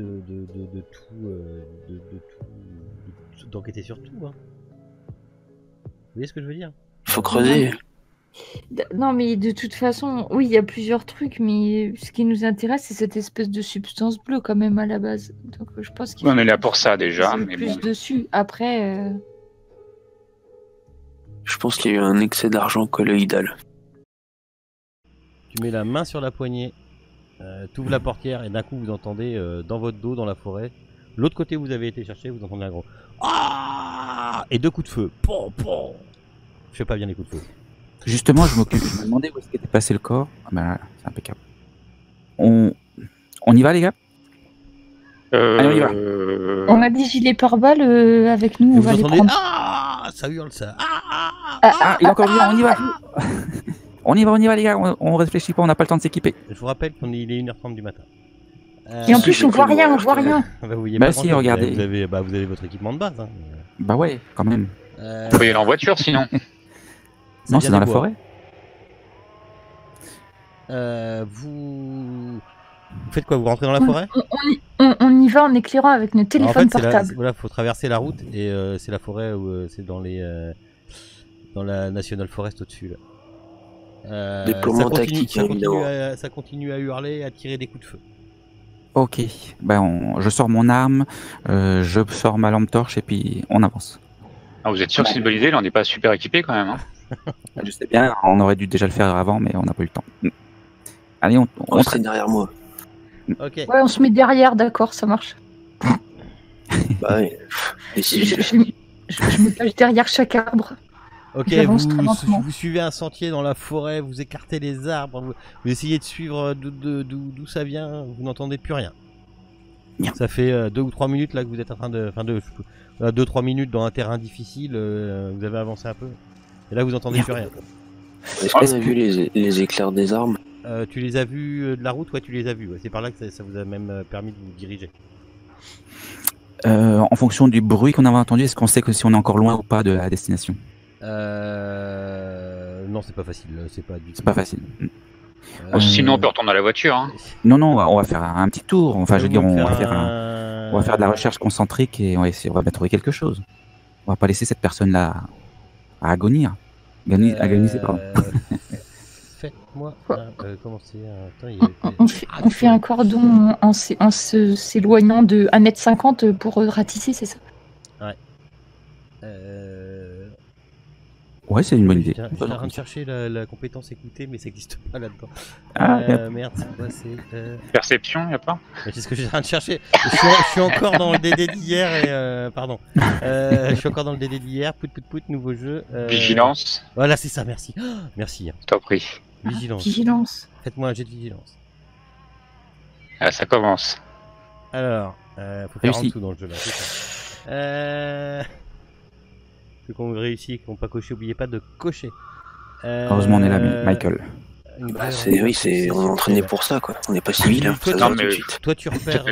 d'enquêter sur tout. Hein. Vous voyez ce que je veux dire? Il faut creuser. Non, mais de toute façon, oui, il y a plusieurs trucs, mais ce qui nous intéresse, c'est cette espèce de substance bleue quand même à la base. Donc, je pense qu'il On est là pour ça déjà, mais plus bon. dessus. Après, Je pense qu'il y a eu un excès d'argent colloïdal. Tu mets la main sur la poignée, tu ouvres la portière et d'un coup vous entendez dans votre dos, dans la forêt, l'autre côté où vous avez été chercher, vous entendez un gros ah et deux coups de feu. Pom, pom. Je fais pas bien les coups de feu. Justement, je me demandais où est-ce qu'était passé le corps. Ah ben là, c'est impeccable. On y va, les gars? Allez, on y va. on a des gilets pare-balles avec nous, Et on vous va les entendez prendre. ah, ça hurle ça. Il est encore vivant, on y va. On y va, les gars. On réfléchit pas, on n'a pas le temps de s'équiper. Je vous rappelle qu'il est 1h30 du matin. Et en plus, on voit rien, on voit rien. Bah, vous voyez Bah pas si, grand-chose. regardez. Vous avez votre équipement de base. Hein. Bah ouais, quand même. On peut y aller en voiture sinon. Non, vient c'est dans des la bois. forêt. Vous faites quoi? Vous rentrez dans la forêt? On y va en éclairant avec nos téléphones portables. Voilà, faut traverser la route et c'est la forêt où c'est dans la National Forest au-dessus là. Déploiement tactique, évidemment. Ça continue à hurler, à tirer des coups de feu. Ok. Ben je sors mon arme, je sors ma lampe torche et puis on avance. Ah, vous êtes sûr que c'est une bonne idée? Là, on n'est pas super équipé quand même. Hein. Je sais bien, on aurait dû déjà le faire avant, mais on n'a pas eu le temps. Allez, on Rentrez derrière moi. Ok. Ouais, on se met derrière, d'accord, ça marche. Bah ouais. Et si Je me cache derrière chaque arbre. Ok, J'avance très lentement. vous suivez un sentier dans la forêt, vous écartez les arbres, vous essayez de suivre d'où ça vient, vous n'entendez plus rien. Bien. Ça fait 2 ou 3 minutes là que vous êtes en train de... Enfin, 2-3 minutes dans un terrain difficile, vous avez avancé un peu. Et là vous entendez Bien. plus rien. Est-ce qu'on a vu les éclairs des armes? Tu les as vus de la route? Ouais, tu les as vus. Ouais. C'est par là que ça vous a même permis de vous diriger. En fonction du bruit qu'on avait entendu, est-ce qu'on sait que si on est encore loin ou pas de la destination? Non, c'est pas facile. C'est pas du tout. C'est pas facile. Sinon, on peut retourner à la voiture. Hein. Non, on va faire un petit tour. Enfin, je veux dire, on va faire de la un... recherche concentrique et on va bien trouver quelque chose. On va pas laisser cette personne-là à agoniser, pardon. Faites Faites-moi comment c'est attends, on fait un cordon en s'éloignant de 1m50 pour ratisser, c'est ça? Ouais. Ouais, c'est une bonne idée. J'étais en train de chercher la compétence écouter, mais ça n'existe pas là-dedans. Merde, c'est quoi? C'est Perception, y a pas? c'est ce que j'étais en train de chercher. Je suis encore dans le DD d'hier et pardon. Je suis encore dans le DD d'hier. Pout, nouveau jeu. Vigilance. Voilà, c'est ça. Merci. Oh, merci. Je t'en prie. Vigilance. Vigilance. Faites-moi un jet de vigilance. Ah, ça commence. Alors, faut faire en dessous dans le jeu là. C'est ça. Ceux qu'on réussit et qui n'ont pas coché, n'oubliez pas de cocher. Heureusement, on est là, Michael. Bah, on est entraîné pour ça, quoi. On n'est pas civil, hein. Toi, Ça va tout de suite. Toi, tu repères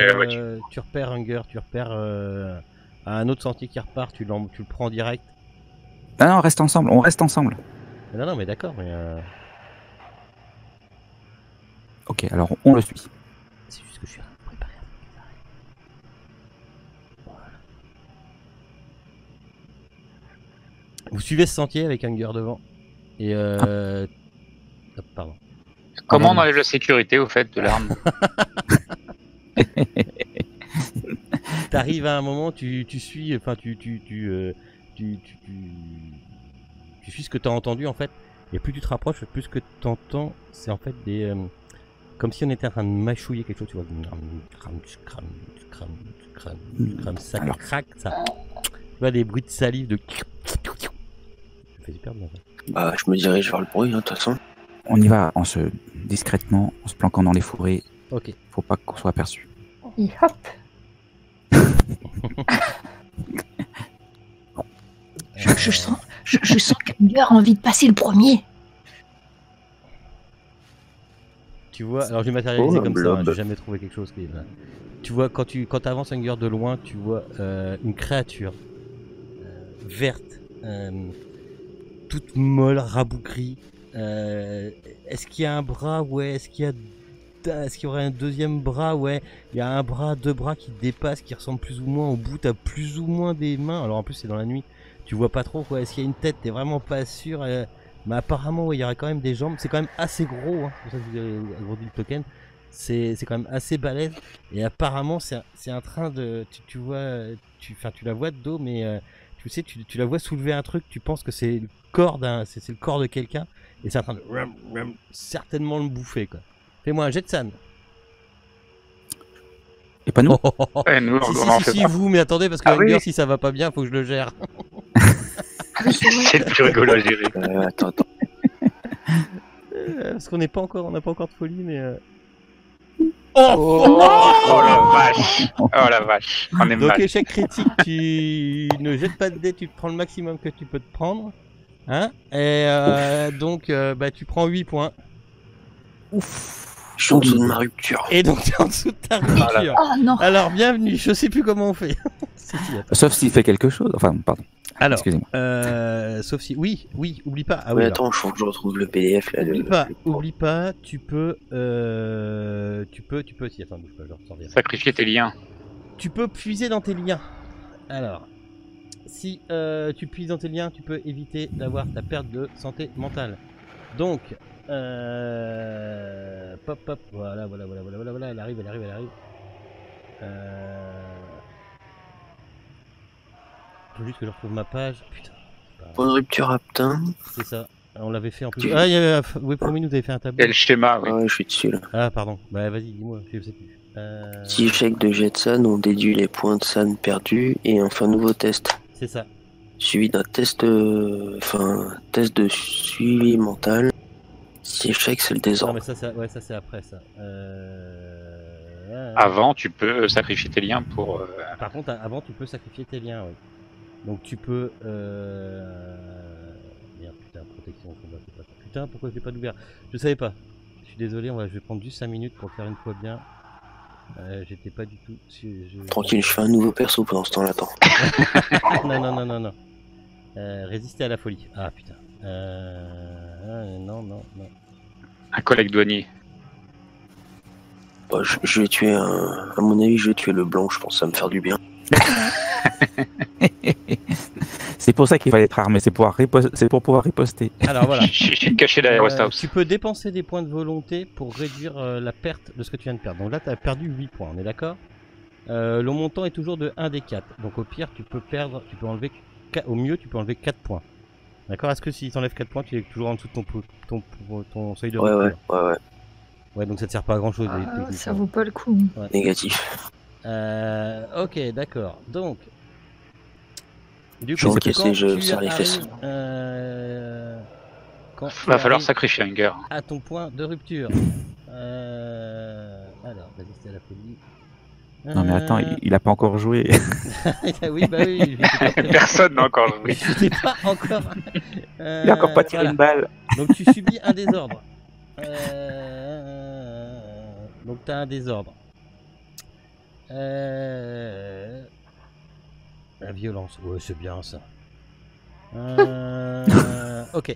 Hunger, tu repères un autre sentier qui repart, tu le prends direct. Non, on reste ensemble. Non, mais d'accord, mais. Ok, alors on le suit. C'est juste que je suis préparé. Voilà. Vous suivez ce sentier avec Hunger devant. Et hop, pardon. Comment on enlève la sécurité au fait de l'arme? T'arrives à un moment, tu suis, enfin tu suis ce que t'as entendu en fait. Et plus tu te rapproches, plus ce que t'entends, c'est en fait des comme si on était en train de mâchouiller quelque chose, tu vois. Crame, ça craque, ça. Tu vois des bruits de salive, de. Ça fait super bien. Bah, je me dirige vers le bruit, de toute façon. On y va discrètement, en se planquant dans les fourrés. Ok. Faut pas qu'on soit aperçu. Et hop. Je sens qu'Hunger a envie de passer le premier. Tu vois, alors j'ai matérialisé comme ça, hein, j'ai jamais trouvé quelque chose qui est là. Tu vois, quand avances Hunger de loin, tu vois une créature verte, toute molle, rabougrie. Est-ce qu'il y a un bras? Ouais. Est-ce qu'il y aurait un deuxième bras? Ouais. Il y a un bras, deux bras qui dépassent, qui ressemblent plus ou moins au bout. T'as plus ou moins des mains. Alors en plus c'est dans la nuit, tu vois pas trop. Est-ce qu'il y a une tête? T'es vraiment pas sûr. Mais apparemment, ouais, il y aurait quand même des jambes. C'est quand même assez gros. Hein. C'est pour ça que je vous ai agrandi le token. C'est quand même assez balèze. Et apparemment, c'est en train de. Tu vois, tu la vois de dos, mais tu sais, tu la vois soulever un truc. Tu penses que c'est le corps c'est le corps de quelqu'un. Et c'est en train de certainement le bouffer, quoi. Fais-moi un jet de San. Et pas nous? Ouais, nous, si, vous, mais attendez, parce que Hunger, si ça va pas bien, faut que je le gère. C'est le plus rigolo à gérer. Attends. Parce qu'on n'a pas encore de folie, mais. Oh la vache. On est Donc mal. échec critique, tu ne jettes pas de dés, tu te prends le maximum que tu peux te prendre. Hein? Et donc tu prends 8 points. Ouf. Je suis en dessous de ma rupture. Et donc tu es en dessous de ta rupture. Oh non. Alors bienvenue, je sais plus comment on fait. Sauf s'il fait quelque chose. Enfin, pardon. Alors, excusez-moi. sauf si. Oui, oublie pas. Ah, oui, oui, attends, il faut que je retrouve le PDF là. Oublie pas, tu peux. Si, attends, bouge pas, je ressors bien. Sacrifier tes liens. Tu peux puiser dans tes liens. Alors, si tu puises dans tes liens, tu peux éviter d'avoir ta perte de santé mentale. Donc, pop, voilà, elle arrive. Faut juste que je retrouve ma page. Putain. Bonne rupture aptin. C'est ça. On l'avait fait en plus. Ah, il y avait. Oui, promis, nous avait fait un tableau. Il y a le schéma, oui. Ouais, je suis dessus là. Ah, pardon. Bah, vas-y, dis-moi. Je sais plus. Si échec de jet de San, on déduit les points de San perdus et on fait un nouveau test. C'est ça. Suivi d'un test, test de suivi mental. Si échec, c'est le Non, désordre. mais ça c'est après ça. Avant, tu peux sacrifier tes liens pour. Par contre, avant, tu peux sacrifier tes liens, oui. Donc tu peux. Merde, putain, protection au combat, c'est pas ça. Putain, pourquoi j'ai pas d'ouvert? Je savais pas. Je suis désolé, je vais prendre juste 5 minutes pour le faire une fois bien. J'étais pas du tout. Tranquille, je fais un nouveau perso pendant ce temps-là, attends. Non. Résister à la folie. Ah putain. Non. Un collègue douanier. Bah, je vais tuer à mon avis, je vais tuer le blanc, je pense que ça va me faire du bien. C'est pour ça qu'il fallait être armé, c'est pour pouvoir riposter. Alors voilà. Je suis caché derrière Westhouse. Tu peux dépenser des points de volonté pour réduire la perte de ce que tu viens de perdre. Donc là, tu as perdu 8 points, on est d'accord? Le montant est toujours de 1 des 4. Donc au pire, tu peux enlever, au mieux, tu peux enlever 4 points. D'accord? Est-ce que s'il t'enlève 4 points, tu es toujours en dessous de ton seuil de rupture? Ouais. Ouais, donc ça te sert pas à grand chose. Ça vaut pas le coup. Ouais. Négatif. Ok, d'accord. Donc, du Je coup, encaissé, je tu serre les fesses. quand tu Va falloir arrives sacrifier un gars. à ton point de rupture. Alors, résister à la folie. Non mais attends, il a pas encore joué. Oui, bah oui. Personne n'a encore joué. Je sais pas encore. Il a encore pas tiré une balle. Donc tu subis un désordre. Donc t'as un désordre. La violence, ouais c'est bien ça. Ok.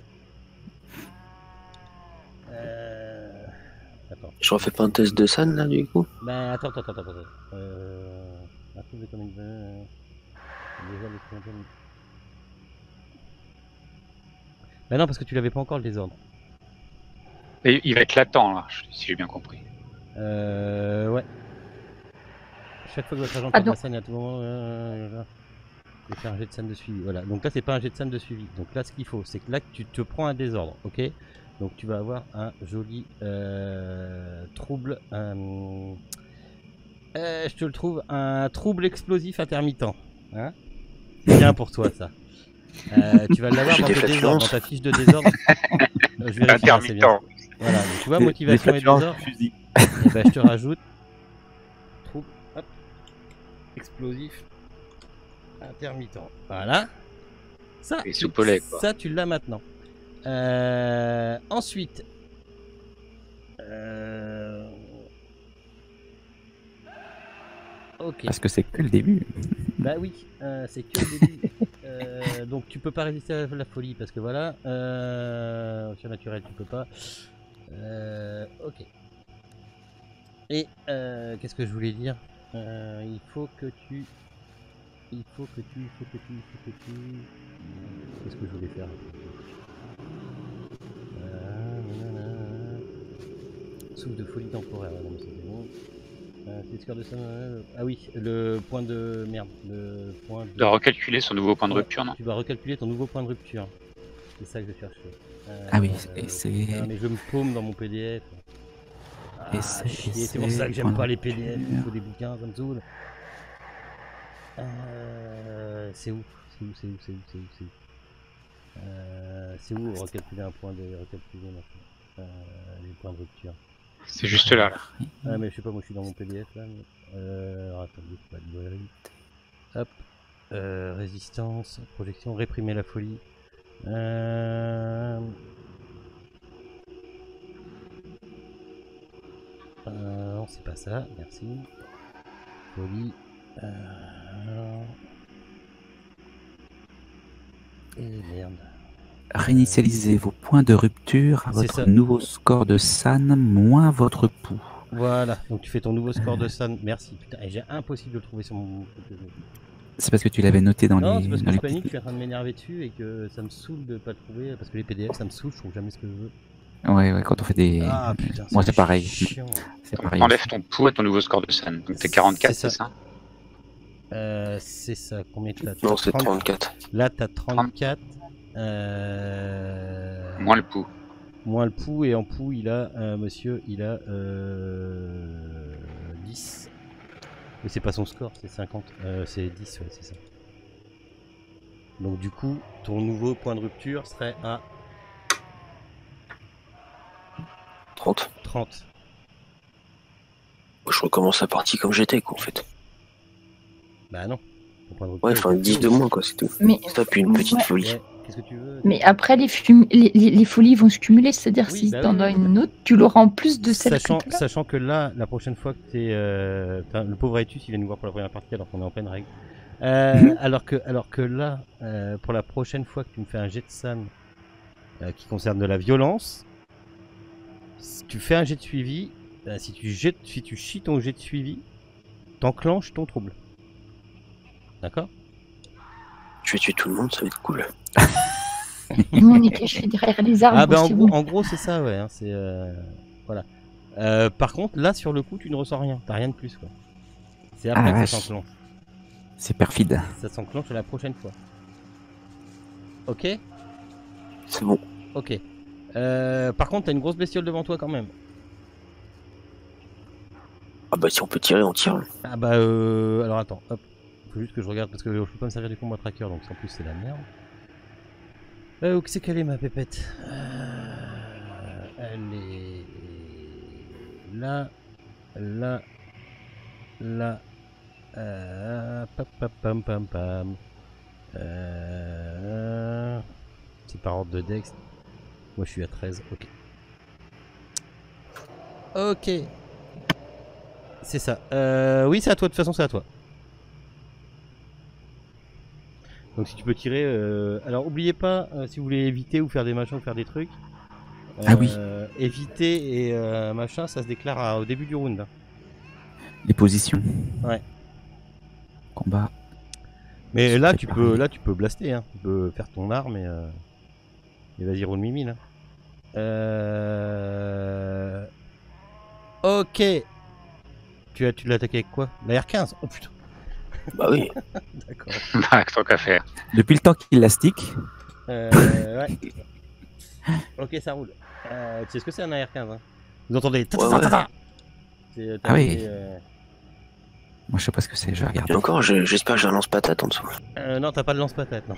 Attends. Je refais pas un test de San là du coup? Ben attends. Un truc de combien de... Déjà les fontaines. Ben non parce que tu l'avais pas encore le désordre. Et il va être latent là, si j'ai bien compris. Ouais. Chaque fois que votre agent Ah, perd la scène à tout moment, je vais faire un jet de scène de suivi. Voilà. Donc là c'est pas un jet de scène de suivi. Donc là ce qu'il faut, c'est que là tu te prends un désordre, ok? Donc tu vas avoir un joli trouble. Je te le trouve, un trouble explosif intermittent. Hein, c'est bien pour toi ça. Tu vas l'avoir dans, dans ta fiche de désordre. Je vérifie, Intermittent. c'est bien. Voilà, donc tu vois, motivation et désordre. Et ben, je te rajoute trouble explosif intermittent. Voilà. Ça, Et soupolé, quoi. ça tu l'as maintenant. Ensuite, ok. Parce que c'est que le début. Bah oui, c'est que le début. Donc tu peux pas résister à la folie parce que voilà, surnaturel tu peux pas. Ok. Et qu'est-ce que je voulais dire? Il faut que tu. Qu'est-ce que je voulais faire? Souffle de folie temporaire. Non, mais c'est bon. C'est score de ça. Ah oui, le point de merde. Le point De recalculer son nouveau point de rupture, non? Tu vas recalculer ton nouveau point de rupture. C'est ça que je cherchais. Ah oui, et c'est... Non, mais je me paume dans mon PDF. Et C'est pour ça que j'aime pas les PDF. Il faut des bouquins, ça me saoule. C'est où? C'est où recalculer un point de recalculer les points de rupture? C'est juste là. Ah mais je sais pas, moi je suis dans mon PDF là. Alors attendez, pas de boilerie. Hop. Résistance, projection, réprimer la folie. Non, c'est pas ça, merci. Folie. Et merde. Réinitialisez vos points de rupture à votre nouveau score de San moins votre pouls. Voilà, donc tu fais ton nouveau score de San. Merci, putain, et j'ai impossible de le trouver sur mon... C'est parce que tu l'avais noté dans les... Non, c'est parce que je panique, petits... je suis en train de m'énerver dessus et que ça me saoule de pas le trouver, parce que les PDF ça me saoule, je trouve jamais ce que je veux. Ouais, quand on fait des... Ah putain, moi c'est pareil. C'est pareil. Enlève ton pouls à ton nouveau score de San. Donc t'es 44, c'est ça? C'est ça, combien tu as? Non, c'est 34. Là t'as 34. Moins le pouls. Moins le pouls, et en pouls il a, monsieur, il a 10. Mais c'est pas son score, c'est 50. C'est 10, ouais, c'est ça. Donc du coup, ton nouveau point de rupture serait à 30. 30. Je recommence la partie comme j'étais, quoi, en fait. Bah non. Ouais, enfin 10 de moins, quoi, c'est tout. Mais... Ça, puis une petite folie. Ouais. Qu'est-ce que tu veux? Mais après, les folies vont se cumuler, c'est-à-dire si t'en as une autre, tu l'auras en plus de celle sachant que là, la prochaine fois que t'es... le pauvre Aetus, il vient nous voir pour la première partie alors qu'on est en pleine règle. alors que là, pour la prochaine fois que tu me fais un jet de San qui concerne de la violence, si tu fais un jet de suivi, si tu chies ton jet de suivi, t'enclenches ton trouble. D'accord? Je vais tuer tout le monde, ça va être cool. Nous, on est cachés derrière les arbres. Ah, ben c'est bon. en gros, c'est ça, ouais. Hein, c'est. Voilà. Par contre, là, sur le coup, tu ne ressens rien. T'as rien de plus, quoi. C'est après que vache. ça s'enclenche. C'est perfide. Ça s'enclenche la prochaine fois. Ok? C'est bon. Ok. Par contre, t'as une grosse bestiole devant toi quand même. Ah bah si on peut tirer, on tire. Ah bah alors attends, hop. Faut juste que je regarde parce que je peux pas me servir du combat tracker donc en plus c'est la merde. Où c'est qu'elle est ma pépette? Elle est là, là, là. Pam pam pam. C'est par ordre de Dex. Moi je suis à 13, ok. Ok. C'est ça. Oui, c'est à toi, de toute façon, c'est à toi. Donc, si tu peux tirer. Alors, oubliez pas, si vous voulez éviter ou faire des machins ou faire des trucs. Ah oui. Éviter et machin, ça se déclare au début du round. Hein. Les positions. Ouais. Combat. Mais C'est là, très tu pareil. peux blaster. Hein. Tu peux faire ton arme et vas-y, roule mimi là. Ok. Tu l'as attaqué avec quoi? La R15? Oh putain. Bah oui. D'accord. Bah, tant qu'à faire. Depuis le temps qu'il la stick, Ouais. Ok, ça roule. Tu sais ce que c'est un AR-15 hein? Vous entendez ta, ta, ta, ta, ta. C'est, Ah oui. fait, moi je sais pas ce que c'est, je vais Et regarder. encore, j'espère que j'ai un lance-patate en dessous. non, t'as pas de lance-patate, non.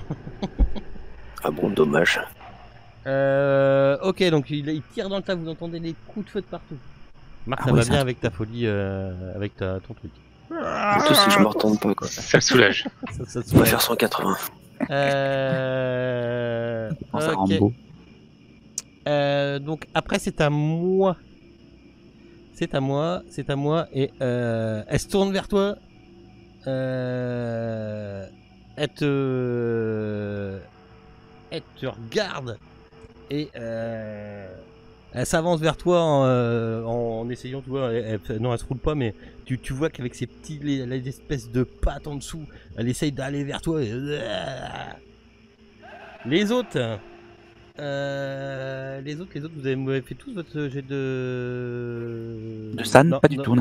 Ah bon, dommage. Ok, donc il tire dans le tas, vous entendez des coups de feu de partout. Marc, Ah ça ouais, va c'est bien un avec ta folie, avec ton truc. En tout, c'est que je me retourne pas, quoi. Ça me soulage. Ça se On va fait. faire 180. Je pense à Ok. Rambo. Donc après c'est à moi. C'est à moi et elle se tourne vers toi. Elle te regarde et elle s'avance vers toi en essayant, tu vois, non elle se roule pas mais tu vois qu'avec ses petits les espèces de pattes en dessous, elle essaye d'aller vers toi et... Les autres, vous avez fait tous votre jet de... De San, Non, pas du non. tout.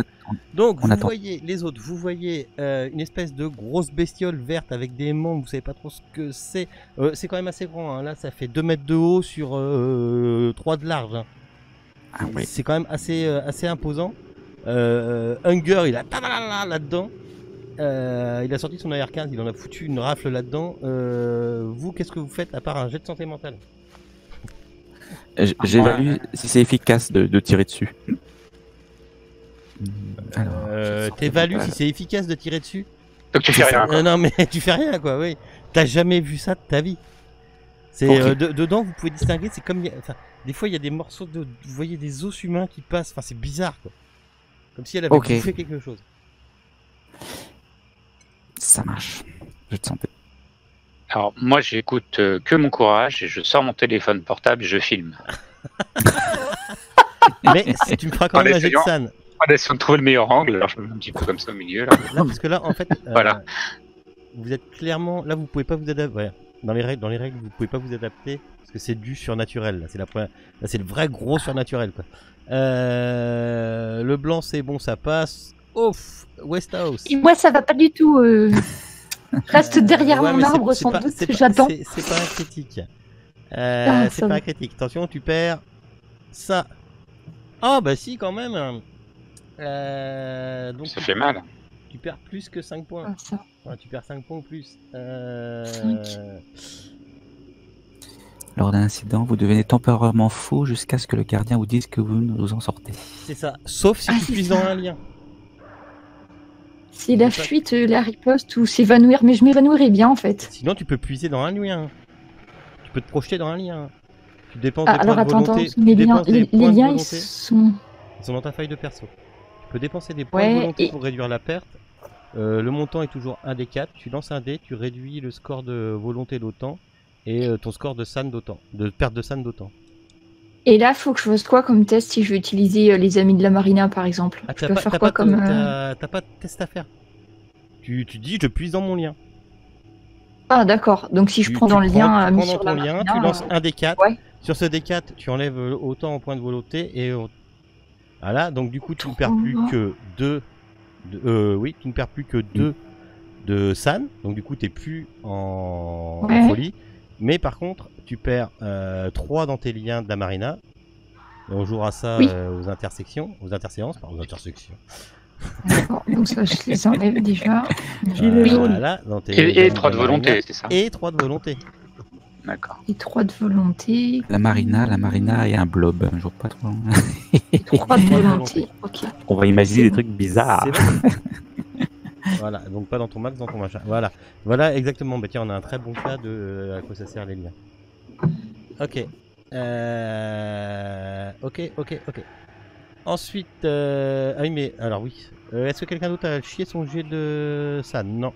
Donc, On vous attend. voyez, les autres, vous voyez une espèce de grosse bestiole verte avec des membres, vous savez pas trop ce que c'est. C'est quand même assez grand, hein. Là ça fait 2 mètres de haut sur 3 de large. Hein. Ah oui. C'est quand même assez imposant. Hunger, il a là-dedans. Il a sorti son AR-15, il en a foutu une rafle là-dedans. Vous, qu'est-ce que vous faites à part un jet de santé mentale? J'évalue si c'est efficace de tirer dessus. Alors, T'évalues si c'est efficace de tirer dessus? Donc tu fais rien. quoi. Non mais tu fais rien quoi, oui. T'as jamais vu ça de ta vie. C'est Ok. dedans vous pouvez distinguer, c'est comme enfin, des fois il y a des morceaux de, vous voyez des os humains qui passent, enfin c'est bizarre quoi. Comme si elle avait Ok. bouffé quelque chose. ça marche. Je te sentais. Alors moi j'écoute que mon courage et je sors mon téléphone portable et je filme. Mais si tu me feras quand En même un jet de essayant. san. En essayant de trouver le meilleur angle, alors je me mets un petit peu comme ça au milieu là. Là parce que là en fait Voilà. vous êtes clairement là vous pouvez pas vous adapter. Ouais. Dans les règles vous pouvez pas vous adapter parce que c'est du surnaturel là, c'est la première là c'est le vrai gros surnaturel quoi. Le blanc c'est bon, ça passe. Ouf, Westhouse. Et moi, ça va pas du tout. Reste derrière Ouais, mon mais arbre c'est sans pas- doute. c'est pas- J'attends. C'est pas un critique. Ah, C'est ça pas va. un critique. Attention, tu perds ça. Ah bah si quand même. Donc Ça fait mal. tu perds plus que 5 points. Ah, ça. Ouais, tu perds 5 points ou plus. Cinq. Lors d'un incident, vous devenez temporairement fou jusqu'à ce que le gardien vous dise que vous nous en sortez. C'est ça. Sauf si Ah, tu c'est puisses ça. dans un lien. C'est la C'est pas- fuite, la riposte ou s'évanouir. Mais je m'évanouirais bien en fait. Sinon tu peux puiser dans un lien. Tu peux te projeter dans un lien. Tu dépenses Ah, des alors points de attends, volonté. les tu liens, dépenses des les points de liens ils volonté. sont. Ils sont dans ta feuille de perso. Tu peux dépenser des points de Ouais, volonté et pour réduire la perte. Le montant est toujours 1 des 4. Tu lances un dé, tu réduis le score de volonté d'autant et ton score de san d'autant, de perte de san d'autant. et là, faut que je fasse quoi comme test si je veux utiliser les amis de la marina par exemple? Ah, Je dois faire quoi comme. t'as pas de test à faire. Tu dis, je puise dans mon lien. Ah, d'accord. Donc si je prends dans le lien mis prends sur dans la ton lien, marina, tu lances un D4. ouais. Sur ce D4, tu enlèves autant en points de volonté et voilà. Donc du coup, tu ne perds plus que 2. Oui, tu ne perds plus que 2 de San. Donc du coup, tu n'es plus en folie. Mais par contre, tu perds 3 dans tes liens de la marina. Et on jouera ça aux intersections. Aux interséances, pardon, aux intersections. D'accord, donc ça, je les enlève déjà. Voilà, dans tes Et 3 de volonté, c'est ça? Et 3 de volonté. D'accord. Et 3 de volonté. La marina et un blob. Je vois pas trop. Et 3 de volonté, ok. On va imaginer des trucs bizarres. Voilà, donc pas dans ton max, dans ton machin. Voilà, voilà exactement. Bah tiens, on a un très bon cas de à quoi ça sert les liens. Ok. Ok. Ensuite, ah oui, mais alors oui. Est-ce que quelqu'un d'autre a chié son jet de ça? Non.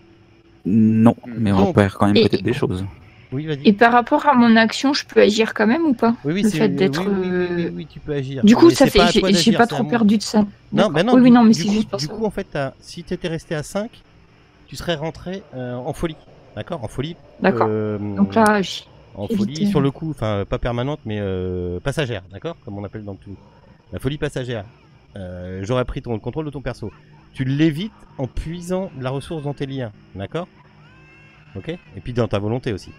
Non, mais on perd quand même peut-être des choses. Oui, vas-y. Et par rapport à mon action, je peux agir quand même ou pas? Oui, le fait d'être. Oui, tu peux agir. Du coup, mais ça c'est fait. J'ai pas trop perdu de ça. Non, bah non. Oui, non, mais c'est du juste pour ça. Du coup, en fait, si tu étais resté à 5, tu serais rentré en folie. D'accord? En folie. D'accord. Donc là, en folie sur le coup, enfin, pas permanente, mais passagère. D'accord? Comme on appelle dans tout. La folie passagère. J'aurais pris le contrôle de ton perso. Tu l'évites en puisant de la ressource dans tes liens. D'accord? Ok? Et puis dans ta volonté aussi.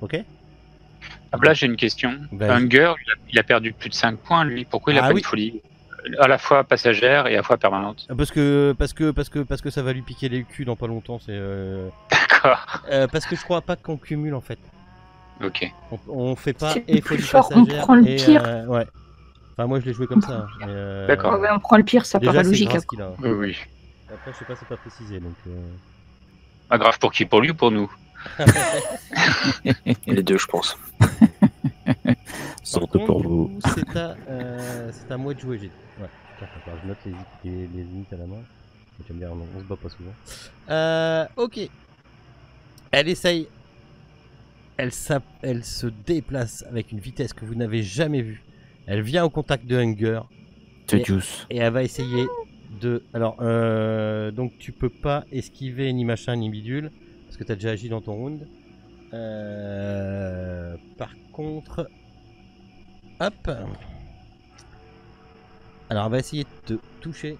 Ok? Ah, là, j'ai une question. Hunger, il a perdu plus de 5 points, lui. Pourquoi il a pas de folie? À la fois passagère et à la fois permanente. Parce que ça va lui piquer les culs dans pas longtemps. C'est. D'accord. Parce que je crois pas qu'on cumule en fait. Ok. On fait pas et folie passagère. On prend le pire. Ouais. Enfin, moi je l'ai joué comme ça. D'accord. Ouais, on prend le pire, ça paraît logique. Oui. Après, je sais pas, c'est pas précisé donc. Pas grave pour qui? Pour lui ou pour nous? Les deux, je pense. Surtout pour vous. C'est à moi de jouer. Ouais, putain, je note les limites à la main. J'aime bien, on se bat pas souvent. Ok. Elle essaye. Elle se déplace avec une vitesse que vous n'avez jamais vue. Elle vient au contact de Hunger. Et elle va essayer de. Alors, donc tu peux pas esquiver ni machin ni bidule. Parce que tu as déjà agi dans ton round. Par contre. Hop. Alors, on va essayer de te toucher.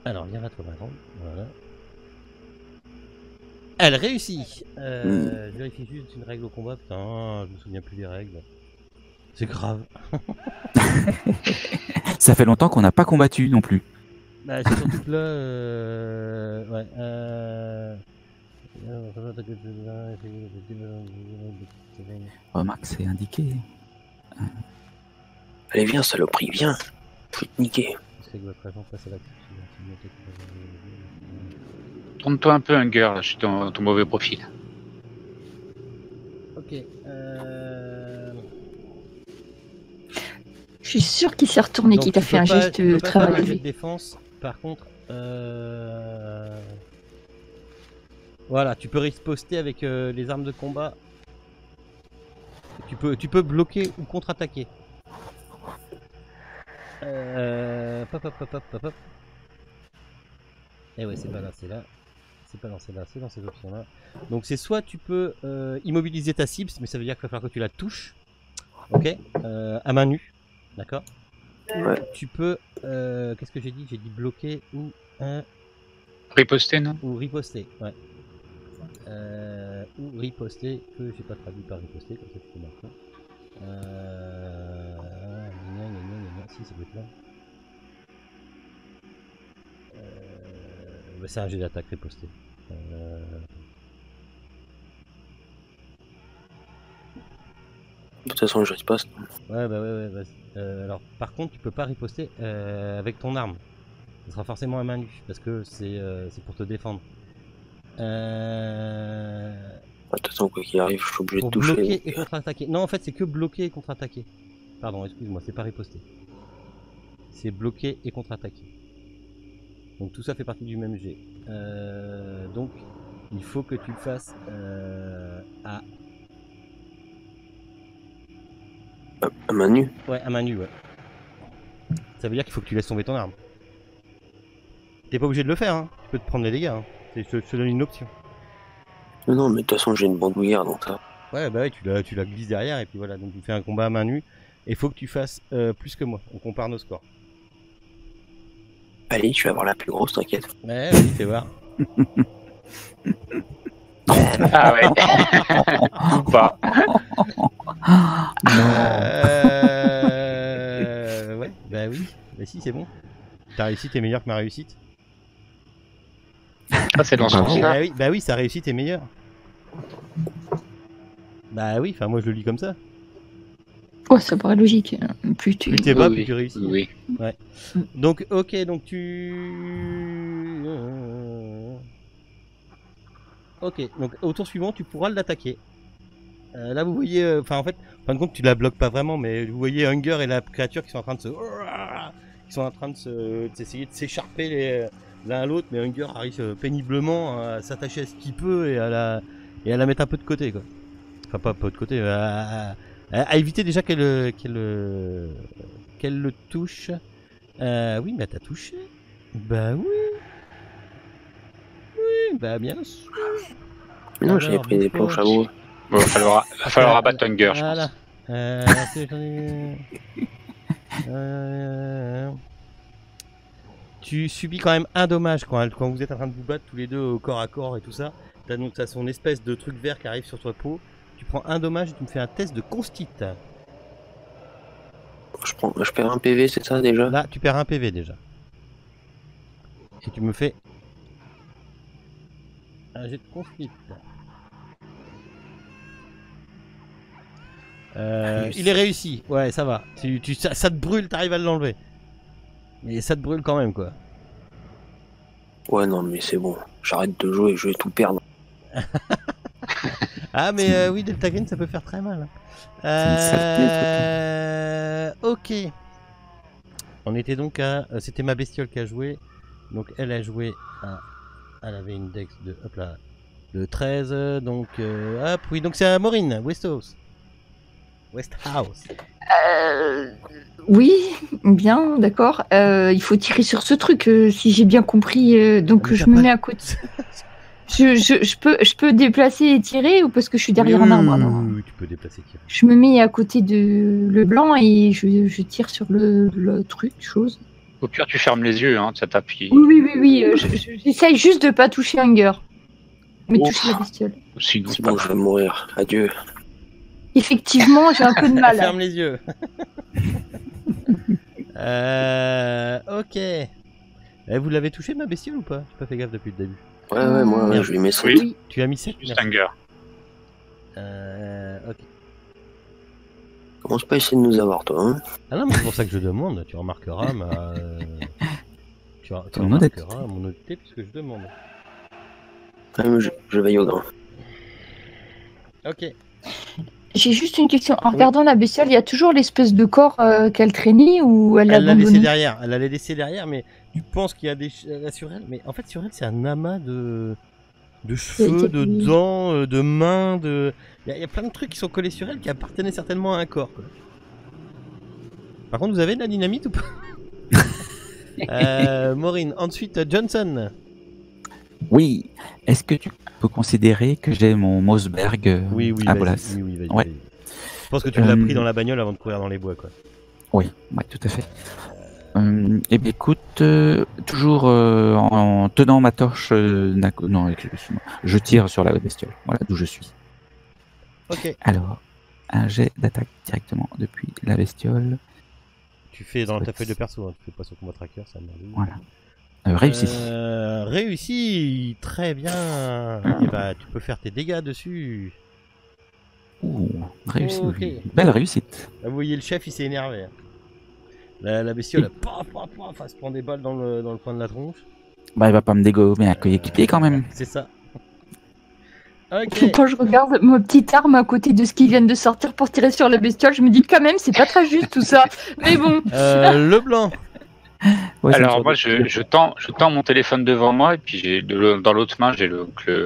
Alors, viens là, toi, ma grande. Voilà. Elle réussit. Je vérifie juste une règle au combat. Putain, je me souviens plus des règles. C'est grave. Ça fait longtemps qu'on n'a pas combattu non plus. Bah, c'est surtout que là, ouais. Remarque, c'est indiqué. Allez, viens, saloperie, viens. Je vais te niquer. Tourne-toi un peu, Hunger, je suis dans ton mauvais profil. Ok. Je suis sûr qu'il s'est retourné, qu'il t'a fait un geste très relevé. Défense, par contre, voilà, tu peux riposter avec les armes de combat. Tu peux bloquer ou contre-attaquer. Hop. Eh ouais, c'est pas là, c'est là. C'est pas dans celle-là, c'est dans ces options-là. Donc c'est soit tu peux immobiliser ta cible, mais ça veut dire qu'il va falloir que tu la touches. Ok, à main nue. D'accord. Ouais. Tu peux. Qu'est-ce que j'ai dit? J'ai dit bloquer ou. Riposter, non? Ou riposter, ouais. Ou riposter, que j'ai pas traduit par riposter, comme ça tu peux marquer. Si, ça peut être là. Bah, c'est un jet d'attaque riposter. De toute façon, je riposte. Ouais, vas-y. Alors, par contre, tu peux pas riposter avec ton arme. Ce sera forcément à main nue, parce que c'est pour te défendre. De toute façon, quoi qu'il arrive, je suis obligé de toucher. Bloquer et contre-attaquer. Non, en fait, c'est que bloquer et contre-attaquer. Pardon, excuse-moi, c'est pas riposter. C'est bloquer et contre-attaquer. Donc tout ça fait partie du même jet. Donc, il faut que tu le fasses à main nue. Ouais, à main nue, ouais. Ça veut dire qu'il faut que tu laisses tomber ton arme. T'es pas obligé de le faire, hein. Tu peux te prendre les dégâts. Hein. Je te donne une option. Non, mais de toute façon, j'ai une bandoulière, donc ça. Ouais, bah ouais, tu la glisses derrière et puis voilà. Donc tu fais un combat à main nue. Et faut que tu fasses plus que moi. On compare nos scores. Allez, je vais avoir la plus grosse, t'inquiète. Ouais, vas-y, fais voir. Ah ouais. Ou pas. Ouais, bah oui. Bah si, c'est bon. Ta réussite est meilleure que ma réussite. Ça, c'est dans ce sens-là. Bah oui, sa réussite est meilleure. Bah oui, enfin moi je le lis comme ça. Oh, ça paraît logique. Plus tu... Plus t'es bas, Oui, plus tu réussis. Oui. Ouais. Donc, ok, donc tu... Ok, donc au tour suivant, tu pourras l'attaquer. Là, vous voyez... Enfin, en fait, en fin de compte, tu la bloques pas vraiment, mais vous voyez Hunger et la créature qui sont en train de se... Qui sont en train de d'essayer de s'écharper l'un à l'autre, mais Hunger arrive péniblement à s'attacher à ce qu'il peut et à la mettre un peu de côté, quoi. Enfin, pas de côté, à éviter déjà qu'elle le touche. Oui, mais t'as touché. Bah oui. Oui, bah bien sûr. Mais non, j'avais Alors, pris des planches à bois. Bon, va falloir abattre Hunger, je pense. Voilà. Tu subis quand même un dommage quand vous êtes en train de vous battre tous les deux au corps à corps et tout ça. T'as son espèce de truc vert qui arrive sur ta peau. Tu prends un dommage et tu me fais un test de constite. Je perds un PV, c'est ça déjà? Là, tu perds un PV déjà. Et tu me fais un jet de constite. Il est réussi. Ouais, ça va. Ça te brûle, t'arrives à l'enlever. Mais ça te brûle quand même, quoi. Ouais, non, mais c'est bon. J'arrête de jouer, je vais tout perdre. Ah, mais oui, Delta Green, ça peut faire très mal. Ok. On était donc à... C'était ma bestiole qui a joué. Donc elle a joué à... Elle avait une dex de... Hop là. De 13. Donc... Hop, oui, donc c'est à Maureen, Westhouse. Oui, bien, d'accord. Il faut tirer sur ce truc, si j'ai bien compris. Donc je me mets à côté. Je peux déplacer et tirer ou parce que je suis derrière un arbre alors. Oui, tu peux déplacer et tirer. Je me mets à côté de le blanc et je tire sur le truc, chose. Au pire, tu fermes les yeux, hein, ça t'appuie. Oui. J'essaye juste de pas toucher Hunger. Mais toucher la bestiole. Sinon, C'est bon, je vais mourir. Adieu. Effectivement, j'ai un peu de mal. Ferme les yeux. Ok. Vous l'avez touché ma bestiole ou pas? J'ai pas fait gaffe depuis le début. Ouais, moi, je lui mets ça. Oui. Tu as mis 7. Juste Hunger. Ok. Commence pas à essayer de nous avoir, toi. Hein. Ah non, mais c'est pour ça que je demande. Tu remarqueras ma... tu Ton honnêteté. remarqueras mon honnêteté puisque je demande. Ouais, mais je veille au grain. Ok. J'ai juste une question. En regardant la bestiole, il y a toujours l'espèce de corps qu'elle traînait ou elle l'a Elle l'a laissé abandonné? derrière. Elle l'avait laissé derrière, mais tu penses qu'il y a des sur elle. Mais en fait, sur elle, c'est un amas de cheveux, de dents, de mains, de. Il y a plein de trucs qui sont collés sur elle qui appartenaient certainement à un corps. Quoi. Par contre, vous avez de la dynamite ou pas? Maureen. Ensuite, Johnson. Oui. Est-ce que tu peux considérer que j'ai mon Mossberg Oui, à vas-y. Bolas? Oui, vas-y. Ouais. Vas-y. Je pense que tu l'as pris dans la bagnole avant de courir dans les bois, quoi. Oui, tout à fait. Eh bien, écoute, toujours en tenant ma torche, non, excuse-moi, je tire sur la bestiole. Voilà d'où je suis. Ok. Alors, un jet d'attaque directement depuis la bestiole. Tu fais dans ta feuille de perso, hein. Tu fais pas sur combat tracker, ça me Voilà. Réussi. Réussi, très bien. Et bah, tu peux faire tes dégâts dessus. Ouh, réussi. Ok. Belle réussite. Là, vous voyez le chef, il s'est énervé. Hein. La bestiole, elle se prend des balles dans le coin de la tronche. Bah, il va pas me dégommer un coéquipier quand même. C'est ça. Ok. Quand je regarde ma petite arme à côté de ce qu'ils viennent de sortir pour tirer sur la bestiole, je me dis quand même, c'est pas très juste tout ça. Mais bon. Le blanc. Ouais, Alors moi je tends mon téléphone devant moi et puis dans l'autre main j'ai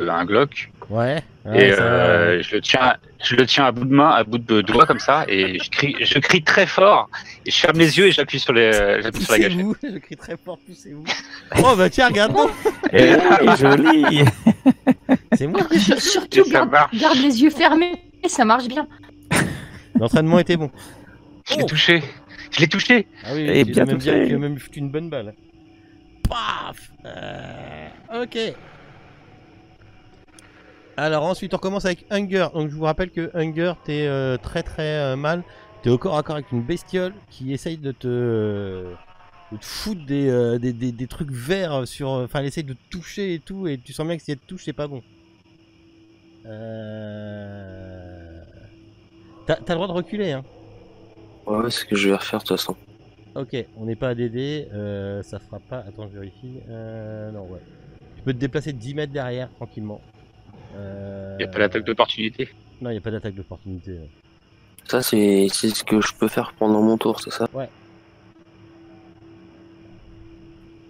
un Glock Ouais. Et ça va. je le tiens à bout de main, à bout de doigt comme ça, et je crie très fort, et je ferme les yeux et j'appuie sur la gâchette. Poussez-vous. Je crie très fort, poussez-vous. Oh bah tiens, regarde donc. Eh, joli. C'est moi. Surtout, ça marche. garde les yeux fermés, ça marche bien. L'entraînement était bon. Je l'ai touché. Je l'ai touché. Ah oui, Et tu bien as même touché. bien, tu as même foutu une bonne balle. Paf. Ok. Alors ensuite on recommence avec Hunger. Donc je vous rappelle que Hunger, t'es très très mal. T'es au corps à corps avec une bestiole qui essaye de te foutre des trucs verts sur... Enfin elle essaye de te toucher et tout. Et tu sens bien que si elle te touche c'est pas bon. T'as le droit de reculer hein. Ouais, c'est ce que je vais refaire de toute façon. Ok, on n'est pas à DD, ça fera pas... Attends, je vérifie. Non, ouais. Tu peux te déplacer de 10 mètres derrière, tranquillement. Il n'y a pas d'attaque d'opportunité. Non, il n'y a pas d'attaque d'opportunité. Ça, c'est ce que je peux faire pendant mon tour, c'est ça?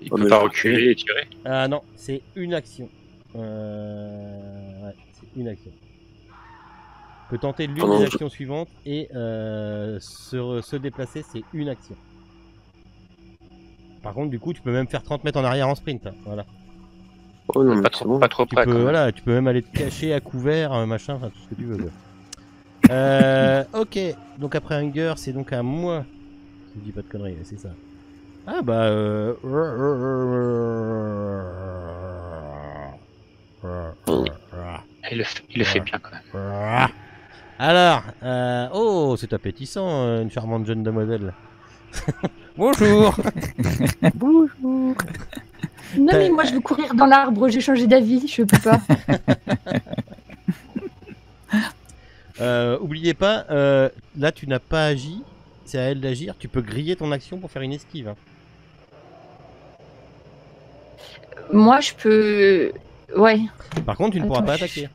Il Oh, peut mais pas je- reculer et tirer. Ah non, c'est une action. Ouais, c'est une action. Tu peux tenter l'une Pendant des que je- actions suivantes et se déplacer, c'est une action. Par contre, du coup, tu peux même faire 30 mètres en arrière en sprint. Hein, voilà. Oh non, mais Pas c'est trop, bon. pas trop Tu près. peux, quand même. voilà, tu peux même aller te cacher à couvert, machin, enfin tout ce que tu veux. Quoi. Ok, donc après Hunger, c'est donc à moi. Si je dis pas de conneries, c'est ça. Ah bah Il le fait bien quand même. Alors, oh, c'est appétissant, une charmante jeune demoiselle. Bonjour. Bonjour. Non, mais moi je veux courir dans l'arbre, j'ai changé d'avis, je peux pas. Oubliez pas, là tu n'as pas agi, c'est à elle d'agir. Tu peux griller ton action pour faire une esquive. Hein. Moi je peux. Ouais. Par contre, tu ne pourras Attends, pas je- attaquer.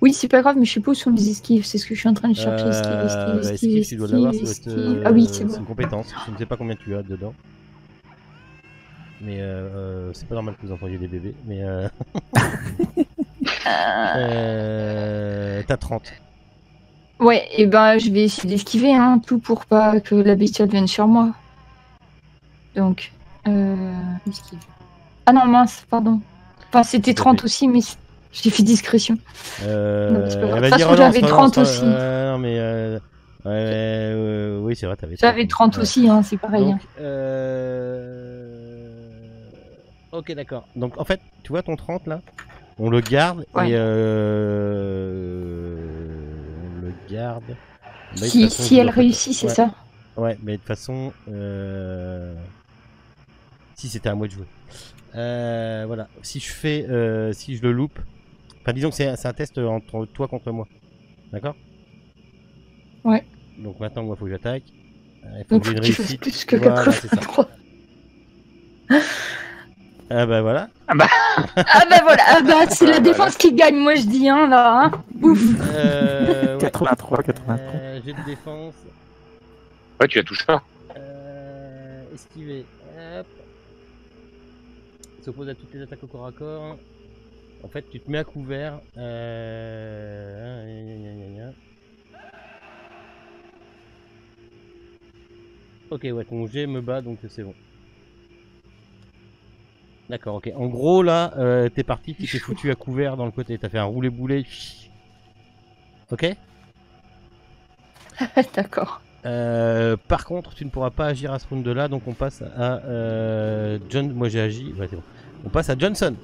Oui, c'est pas grave, mais je sais pas où sont les esquives, c'est ce que je suis en train de chercher. Esquive, tu dois l'avoir, ça doit être, Ah oui, c'est c'est bon. une compétence. Je ne sais pas combien tu as dedans. Mais c'est pas normal que vous entendiez des bébés. Mais t'as 30. Ouais, et ben je vais essayer d'esquiver, hein, tout pour pas que la bestiole vienne sur moi. Donc, esquive. Ah non, mince, pardon. Enfin, c'était Tout à 30 fait. aussi, mais j'ai fait discrétion. Non, c'est pas grave. De toute Vas-y, façon, relance, j'avais 30 aussi. Non, mais oui, c'est vrai, t'avais 30. J'avais 30 Ouais. aussi, hein, c'est pareil. Donc, hein. ok, d'accord. Donc, en fait, tu vois ton 30 là, on le garde Ouais. et on le garde. Bah, de toute façon, Si je elle dois- réussit, c'est Ouais. ça. Ouais, mais de toute façon, si c'était à moi de jouer. Voilà. Si je fais, si je le loupe, enfin disons que c'est un test entre toi contre moi, d'accord? Ouais. Donc maintenant, moi, faut que j'attaque. Il faut Donc, que j'ai faut une que tu fasses réussite. plus que Voilà, c'est ça. 83. Ah bah voilà. Ah bah voilà, ah bah c'est la défense qui gagne, moi je dis, hein, là. Hein. Ouf. Ouais. 83, 83. J'ai de défense. Ouais, tu la touches pas. Esquiver. Hop. S'oppose à toutes les attaques au corps à corps. En fait, tu te mets à couvert. Ok, ouais, ton G me bat, donc c'est bon. D'accord, ok. En gros, là, t'es parti, tu t'es foutu à couvert dans le côté. T'as fait un roulé-boulé. Ok. D'accord. Par contre, tu ne pourras pas agir à ce round-là, donc on passe à John. Moi j'ai agi. Ouais, c'est bon. On passe à Johnson.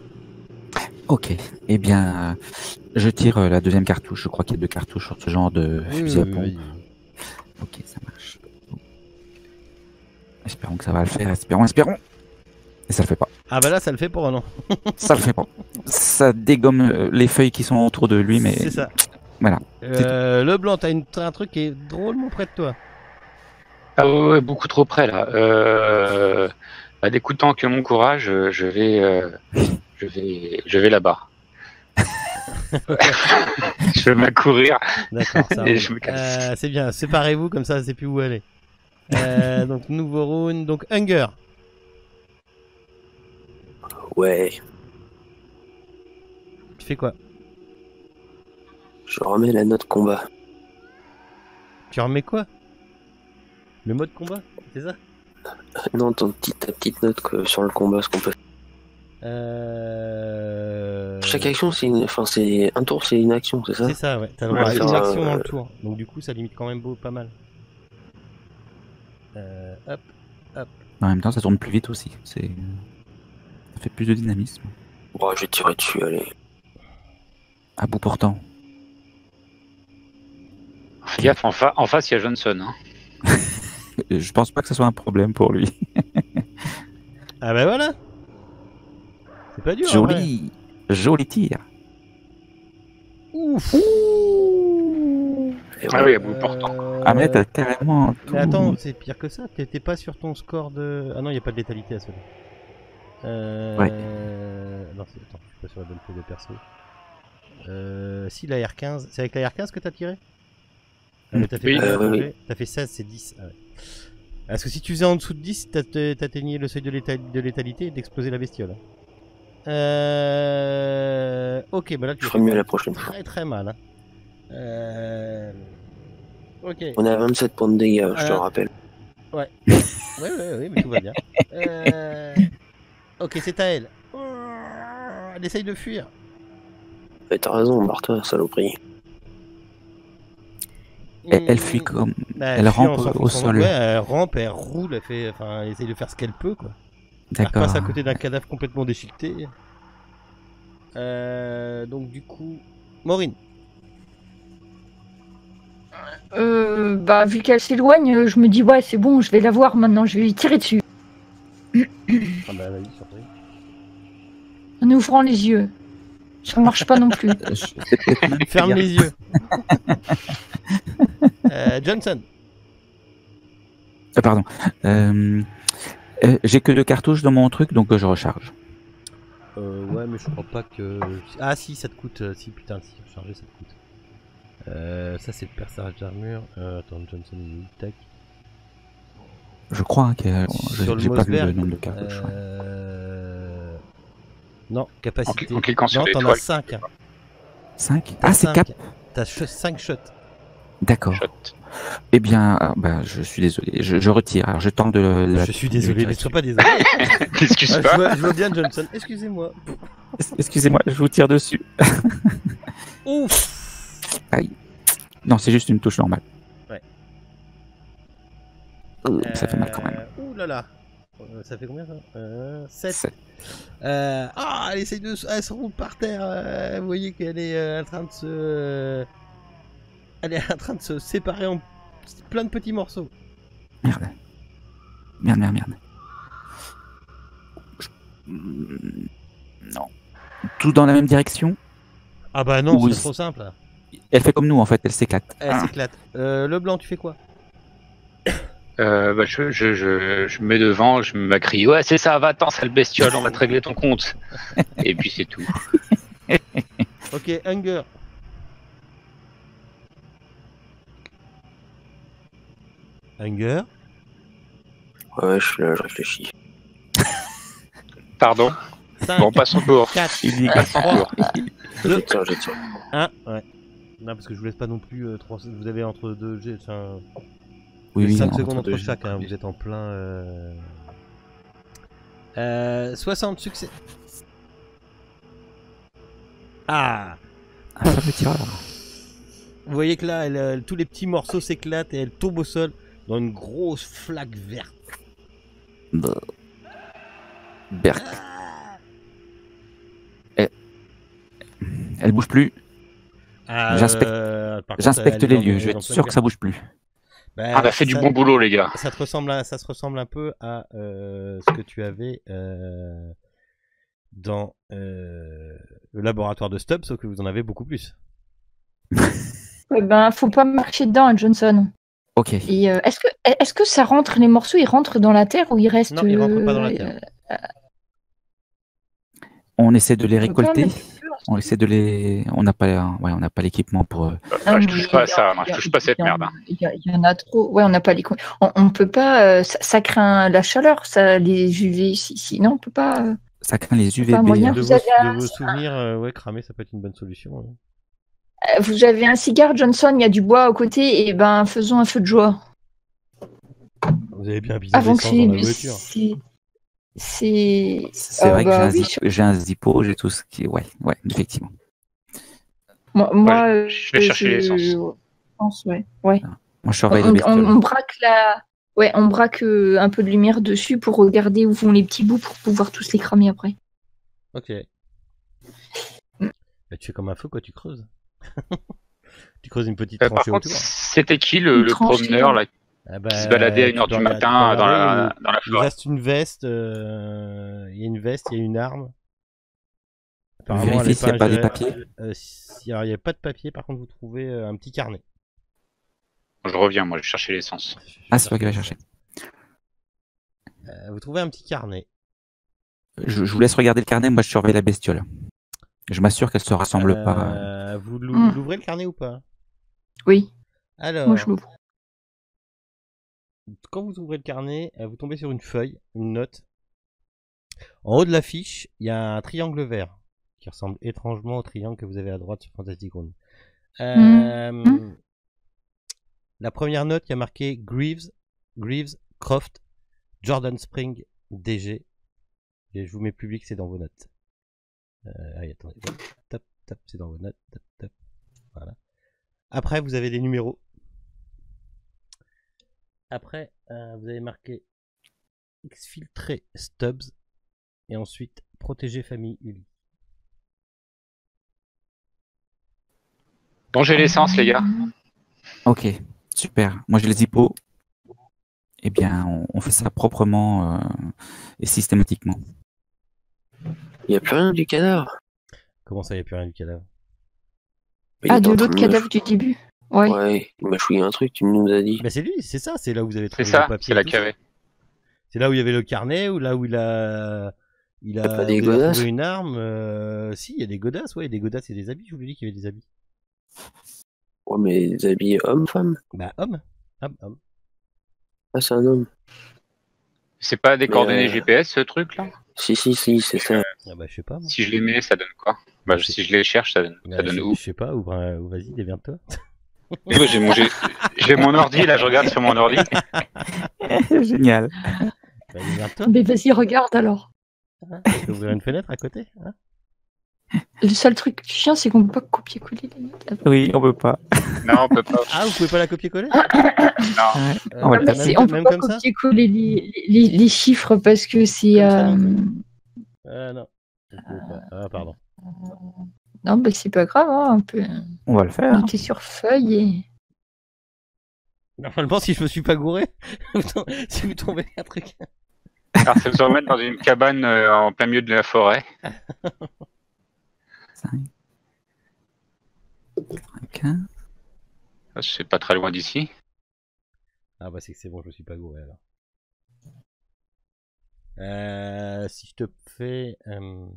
Ok. Eh bien, je tire la deuxième cartouche. Je crois qu'il y a 2 cartouches sur ce genre de fusil à pompe. vas-y. Ok, ça marche. Espérons que ça va le faire. Espérons. Et ça le fait pas. Ah bah là, ça le fait pour un an. Ça le fait pas. Ça dégomme les feuilles qui sont autour de lui, mais C'est ça. voilà. Le blanc, t'as un truc qui est drôlement près de toi. Ah ouais, beaucoup trop près là. Bah, d'écoutant que mon courage, je vais là-bas. Je vais m'accourir. D'accord, ça Et roule. je me casse. C'est bien, séparez-vous comme ça, c'est plus où aller. Donc nouveau round, donc Hunger. Ouais. Tu fais quoi? Je remets la note combat. Tu remets quoi? Le mode combat, c'est ça? Non, ta petite note sur le combat, ce qu'on peut. Chaque action, c'est un tour, c'est une action, c'est ça? C'est ça, ouais. T'as le droit à Ouais, une ça, action dans le tour. Donc du coup, ça limite quand même pas mal. Hop. En même temps, ça tourne plus vite aussi. Ça fait plus de dynamisme. Bon, je vais tirer dessus, allez. À bout portant. Fais gaffe, en face, il y a Johnson. Hein. Je pense pas que ce soit un problème pour lui. Ah bah voilà. C'est pas dur. En vrai. Joli tir. Ouf. Et Ah voilà. oui, à bout portant. Ah mais t'as carrément tout... Mais attends, c'est pire que ça. T'étais pas sur ton score de. Ah non, y a pas de létalité à celui-là. Ouais. Non, attends, je suis pas sur la bonne feuille de perso. Si la R15, c'est avec la R15 que t'as tiré? Ah, mais t'as fait Oui. combien, Oui. Roger? T'as fait 16, c'est 10. Ah ouais. Parce que si tu faisais en dessous de 10, t'atteignais le seuil de létalité et d'exploser la bestiole. Ok, bah là tu Je ferai mieux la prochaine fois. très très mal. Hein. Ok. On est à 27 points de dégâts, je te Ah. rappelle. Ouais, mais tout va bien. Ok, c'est à elle. Elle essaye de fuir. Mais t'as raison, barre-toi, saloperie. Elle fuit comme... Bah, elle fuit en rampe s'enfonçant au sol. Ouais, elle rampe, elle roule, elle essaye de faire ce qu'elle peut, quoi. Elle D'accord. passe à côté d'un cadavre complètement déchiqueté. Donc du coup, Maureen. Bah, vu qu'elle s'éloigne, je me dis, ouais, c'est bon, je vais la voir maintenant, je vais lui tirer dessus. Ah bah vas-y, surprise. En ouvrant les yeux. Ça marche pas non plus. C'est peut-être même Ferme pire. les yeux. Johnson. Pardon. J'ai que 2 cartouches dans mon truc, donc je recharge. Ouais, mais je crois pas que. Ah si, ça te coûte. Si, putain, si, recharger, ça te coûte. Ça, c'est le perçage d'armure. Attends, Johnson, il est où? Tac. Je crois que Sur le j'ai pas vu le Mossberg, nombre de cartouches. Non, capacité. En cliquant sur non, t'en as l'étoile. 5. 5 Ah, c'est 4. T'as 5 shots. D'accord. Shot. Eh bien, je suis désolé. Je retire. Alors, je tente de... Je suis désolé, mais sois pas désolé. Excuse Ah, pas. je vois bien Johnson. Excusez-moi. Excusez-moi, je vous tire dessus. Ouf. Aïe. Non, c'est juste une touche normale. Ouais. Ça fait mal quand même. Ouh là là. Ça fait combien ça 7. C'est- Elle essaye de. Elle se roule par terre. Vous voyez qu'elle est en train de se. Elle est en train de se séparer en plein de petits morceaux. Merde. Merde. Non. Tout dans la même direction. Ah bah non, Oui. c'est trop simple. Là. Elle fait comme nous, en fait. Elle s'éclate. Elle s'éclate. Le blanc, tu fais quoi? Bah, je me mets devant, je me crie, ouais, c'est ça, va-t'en, sale bestiole, on va te régler ton compte. Et puis c'est tout. Ok, Hunger. Hunger. Ouais, je suis là, je réfléchis. Pardon. 5, Bon, passe son tour. 4, Il dit- Passe son tour. Je tire. 1. Ouais. Non, parce que je vous laisse pas non plus 3. Vous avez entre 2 G. Enfin, Oui, 5 entre secondes entre deux chaque. Hein, vous êtes en plein. 60 succès. Ah! Un fameux tireur. Vous voyez que là, tous les petits morceaux s'éclatent et elle tombe au sol dans une grosse flaque verte. Berk. Elle bouge plus. J'inspecte Par contre, J'inspecte elle est les dans- lieux. elle Je vais est dans être plein sûr de que ça bouge plus. Bah, On a fait du ça- bon boulot, les gars. Ça se ressemble un peu à ce que tu avais dans le laboratoire de Stubbs, sauf que vous en avez beaucoup plus. Eh ben, faut pas marcher dedans, hein, Johnson. Ok. Et est-ce que ça rentre, les morceaux, ils rentrent dans la terre ou ils restent. Non, ils rentrent pas dans la terre. On essaie de les on peut pas en récolter. mettre plus, On essaie de les. On n'a pas l'équipement pour. Ah, je touche pas à ça, moi, je touche pas à cette merde. Hein. Il y en a trop. Ouais, on n'a pas les. On peut pas. Ça craint la chaleur, ça, les UV. Sinon, on peut pas. Ça craint les Pas UVB. moyen. De Vous vos, avez de vos souvenirs, ouais, cramer, ça peut être une bonne solution. Ouais. Vous avez un cigare, Johnson, il y a du bois à côté, et ben faisons un feu de joie. Vous avez bien besoin Avant que d'essence dans la voiture. c'est C'est vrai que bah j'ai un, oui, j'ai un Zippo, j'ai tout ce qui. Ouais, effectivement. moi je vais chercher l'essence. je pense, ouais. Moi, je surveille les bestioles. On braque on braque un peu de lumière dessus pour regarder où vont les petits bouts pour pouvoir tous les cramer après. Ok. Bah, tu fais comme un feu, quoi, tu creuses. Tu creuses une petite Par tranchée contre, autour. c'était qui le tranchée. promeneur là, Ah bah, qui se baladait à 1h du matin dans la il forêt? reste une veste, il y a une veste, il y a une arme. Vérifiez s'il n'y a pas des papiers. Alors, il n'y a pas de papier, par contre, vous trouvez un petit carnet. Je reviens, moi, je cherchais l'essence. Ah, c'est toi qui vas chercher. Vous trouvez un petit carnet. Je vous laisse regarder le carnet, moi je surveille la bestiole. Je m'assure qu'elle se rassemble pas. Vous l'ouvrez le carnet ou pas? Oui, Alors, moi je l'ouvre. quand vous ouvrez le carnet, vous tombez sur une feuille, une note. En haut de la fiche, il y a un triangle vert qui ressemble étrangement au triangle que vous avez à droite sur Fantastic Ground. La première note, il y a marqué Greaves, Croft, Jordan Spring, DG. Et je vous mets public, c'est dans vos notes. Allez, attendez. Top, c'est dans vos notes. Top. Voilà. Après, vous avez des numéros. Après, vous avez marqué exfiltrer Stubbs. Et ensuite, protéger famille Uli. Bon, j'ai l'essence, les gars. Ok, super. Moi j'ai les Zippo. Eh bien, on fait ça proprement et systématiquement. Il n'y a plus rien du cadavre. Comment ça, il n'y a plus rien du cadavre? Il Ah, était de en train l'autre me- cadavre du début. Ouais. Ouais, il m'a chouillé un truc, tu nous as dit. Bah c'est lui, c'est ça, c'est là où vous avez C'est trouvé ça, le papier. c'est la et tout ça. cavée. C'est là où il y avait le carnet, ou là où il a pas des vous avez godasses trouvé une arme. Si, il y a des godasses, ouais, des godasses et des habits, je vous l'ai dit qu'il y avait des habits. Ouais, mais des habits hommes-femmes. Bah homme. Ah, c'est un homme. C'est pas des Mais, coordonnées GPS, ce truc-là? Si, c'est ça. Ah bah je sais pas. Moi. Si je les mets, ça donne quoi? Bah, si je les cherche, ça donne Bah, où? je sais pas, ou vas-y, démerde-toi. Ouais, j'ai mon ordi, là, je regarde sur mon ordi. Génial. Bah, démerde-toi. Mais vas-y, regarde alors. Tu peux ouvrir une fenêtre à côté, hein. Le seul truc chiant, c'est qu'on peut pas copier-coller les notes. Oui, on peut pas. Non, on peut pas. Ah, vous pouvez pas la copier-coller? Non. Ouais, on va le même, faire. On peut même pas comme ça? copier-coller les chiffres parce que c'est. Comme ça, non. Vous pouvez pas. Ah, pardon. Non, mais c'est pas grave, hein, on peut On va le faire. noter sur feuille et. Normalement, si je me suis pas gouré, si vous tombez un truc. Alors, ça se remettre dans une cabane en plein milieu de la forêt. 5. 15. C'est pas très loin d'ici. Ah bah c'est que c'est bon, je me suis pas gouré alors. Si je te fais... 9,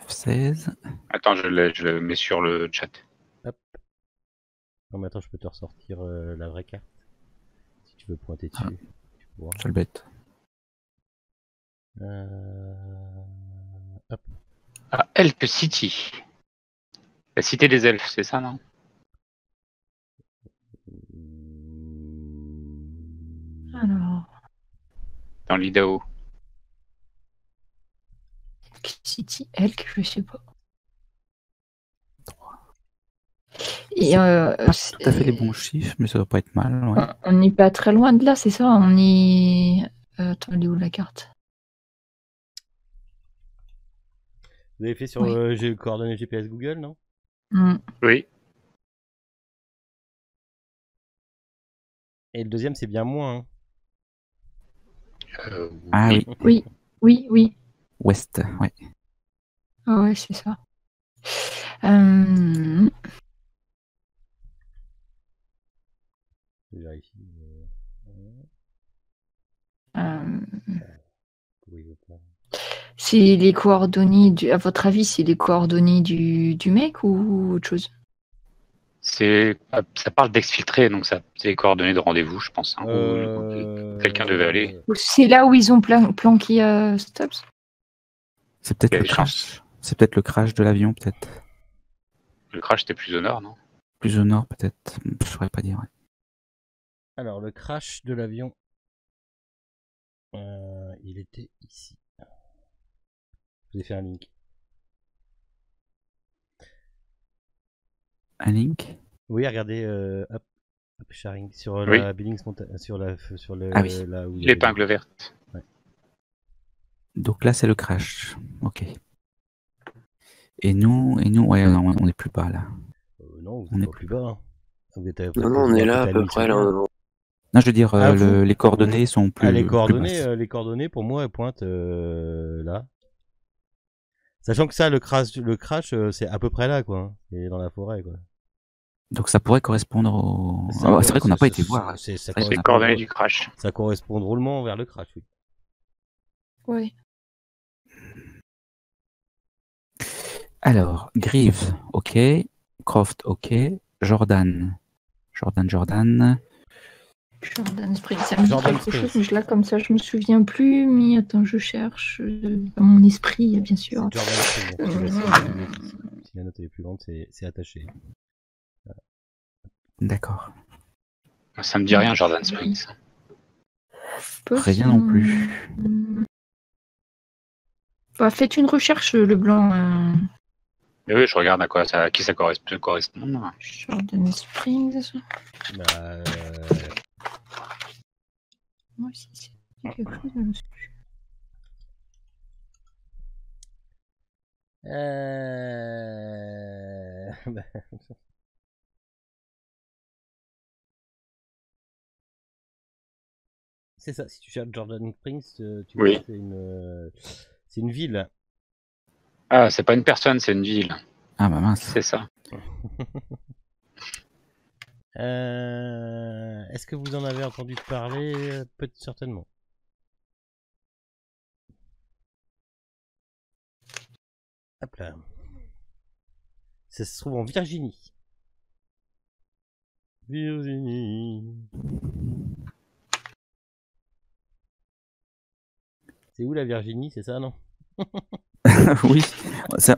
16. Attends, je le mets sur le chat. Non mais attends, je peux te ressortir la vraie carte. Si tu veux pointer dessus. Tu pourras. Je le bête. Hop. Ah, Elf City. La cité des elfes, c'est ça, non? Alors. Dans l'Idaho. City Elk, je sais pas. Et Tout à fait les bons chiffres, mais ça doit pas être mal. Ouais. on n'est pas très loin de là, c'est ça? On est. Attends, elle est où la carte? Vous avez fait sur j'ai coordonnées GPS Google, non? Oui. Et le deuxième, c'est bien moins. Hein. Ah oui. Oui. Ouest, ouais. Ah ouais, c'est ça. Je vérifie. C'est les coordonnées à votre avis, c'est les coordonnées du mec ou autre chose? Ça parle d'exfiltrer, donc ça, c'est les coordonnées de rendez-vous, je pense. Hein, où quelqu'un devait aller. C'est là où ils ont planqué Stubbs? C'est peut-être Il y a le des crash. C'est peut-être le crash de l'avion, peut-être. Le crash était plus au nord, non? Plus au nord, peut-être. Je saurais pas dire. Ouais. Alors, le crash de l'avion, il était ici. Je vous ai fait un link. Un link? Oui, regardez, hop, sharing sur Oui. la Billings sur le Ah oui. là où il y avait- L'épingle verte. Donc là, c'est le crash. Ok. Et nous, ouais, non, on est plus bas là. non, vous On êtes est pas plus bas. Hein. Vous êtes Non, non, on est là à peu près. Là, Non, je veux dire, Ah, vous les coordonnées sont plus. les plus coordonnées, basses. les coordonnées pour moi elles pointent là. Sachant que ça, le crash, c'est à peu près là, quoi. Hein. C'est dans la forêt, quoi. Donc ça pourrait correspondre au. Ça, Ah, c'est vrai qu'on n'a pas été voir. ça C'est les correspond coordonnées du crash. Ça correspond drôlement vers le crash, oui. Ouais. Alors, Grieve, ok. Croft, ok. Jordan. Jordan Springs, ça me dit Jordan quelque Springs. chose, mais là comme ça je me souviens plus, mais attends, je cherche dans mon esprit, bien sûr. C'est Jordan Springs, donc, si la note est plus grande, c'est attaché. D'accord. Ça me dit rien, Jordan Springs. Rien non plus. Bah, faites une recherche, Leblanc. Mais oui, je regarde à qui ça correspond. Jordan Springs. Bah, Moi aussi, c'est quelque chose là-dessus. bah, c'est ça, si tu cherches Jordan Springs, tu vois, Oui. c'est une ville. Ah, c'est pas une personne, c'est une ville. Ah bah mince. C'est ça. Est-ce que vous en avez entendu parler? Peut-être certainement. Hop là. Ça se trouve en Virginie. Virginie. C'est où la Virginie, c'est ça, non? Oui,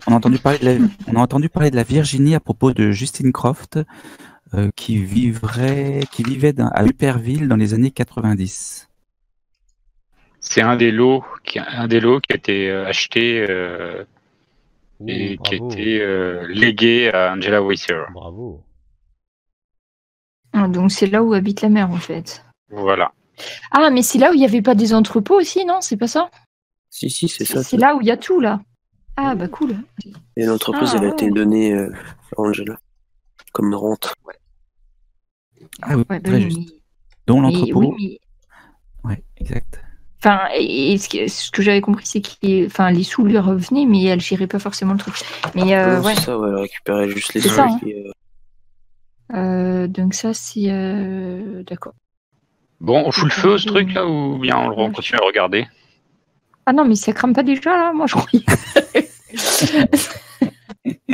on a entendu parler de la Virginie à propos de Justine Croft qui vivait à Upperville dans les années 90. C'est un des lots qui a été acheté et qui a Bravo. été légué à Angela Weiser. Bravo. Ah, donc c'est là où habite la mère en fait. Voilà. Ah, mais c'est là où il n'y avait pas des entrepôts aussi, non? C'est pas ça? Si, c'est ça. C'est là où il y a tout là. Ah bah cool. Et l'entreprise, elle a été donnée à Angela comme rente. Ah oui, Ouais, bah très oui, juste. Dont mais- l'entrepôt. oui, mais- Ouais, exact. Enfin, et ce que j'avais compris, c'est que les sous lui revenaient, mais elle gérait pas forcément le truc. Mais Non, ouais. c'est ça, ouais, elle récupérait juste les C'est sous. ça, hein. Et, Donc ça, c'est d'accord. Bon, on fout le feu ce truc là ou bien on continue à regarder? Ah non, mais ça crame pas déjà là, moi je croyais.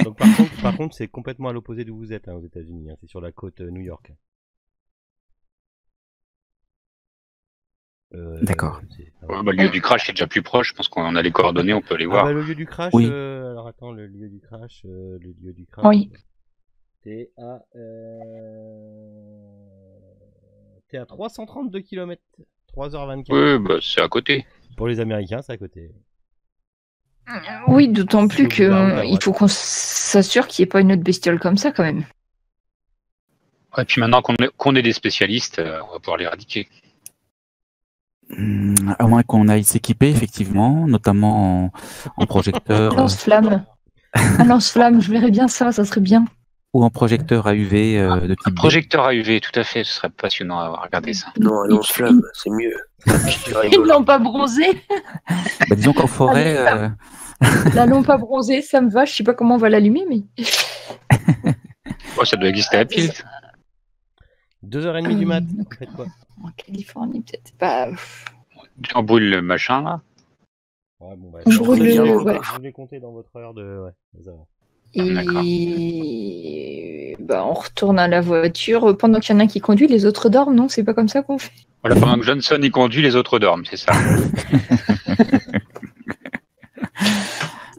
Donc, par contre, c'est complètement à l'opposé d'où vous êtes, hein, aux États-Unis. Hein. C'est sur la côte New York. D'accord. Ouais, bah, le lieu du crash est déjà plus proche. Je pense qu'on a les coordonnées, on peut les voir. Ah bah, le lieu du crash. Oui. Alors attends, le lieu du crash. Oui. T'es à 332 km. 3h24. Oui, bah, c'est à côté. Pour les Américains, c'est à côté. Oui, d'autant plus C'est au bout de la route, à qu'il droite. faut qu'on s'assure qu'il n'y ait pas une autre bestiole comme ça quand même. Et puis maintenant qu'on est des spécialistes, on va pouvoir l'éradiquer. À moins qu'on aille s'équiper, effectivement, notamment en projecteur Lance-flamme. Un lance-flamme, je verrais bien ça serait bien. ou en projecteur à UV de Un type B. projecteur à UV, tout à fait, ce serait passionnant à regarder ça. non, un lance-flamme, c'est mieux. Une lampe à bronzer. Bah, disons qu'en forêt, La lampe à bronzer, ça me va. Je sais pas comment on va l'allumer, mais. Oh, ça doit exister à pile. 2h30 du mat. donc- Faites quoi? En Californie, peut-être pas. On brûle le machin là. Ouais, bon, bah, On je brûle vais le- vous ouais. les compter dans votre heure de. Ouais, ça va. Et on retourne à la voiture. Pendant qu'il y en a un qui conduit, les autres dorment, non? C'est pas comme ça qu'on fait. Voilà, pendant que Johnson y conduit, les autres dorment, c'est ça.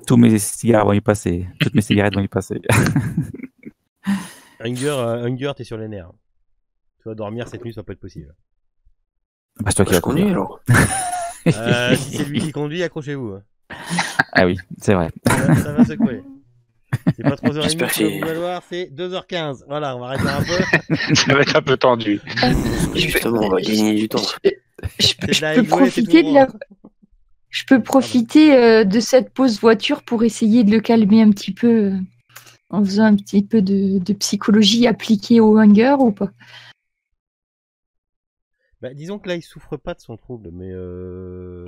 tous mes cigares vont y passer. Toutes mes cigarettes vont y passer. Hunger, t'es sur les nerfs. Tu vas dormir cette nuit, ça peut être possible. Bah, c'est toi qui Je vas conduis conduire. alors. Si c'est lui qui conduit, accrochez-vous. Ah oui, c'est vrai. Ça va secouer. C'est pas 3h30 J'espère que que vous valoir, c'est 2h15. Voilà, on va arrêter un peu. Ça va être un peu tendu. Justement, on va gagner du temps. Je peux profiter de cette pause voiture pour essayer de le calmer un petit peu en faisant un petit peu de psychologie appliquée au Hunger ou pas? Bah, disons que là, il souffre pas de son trouble, mais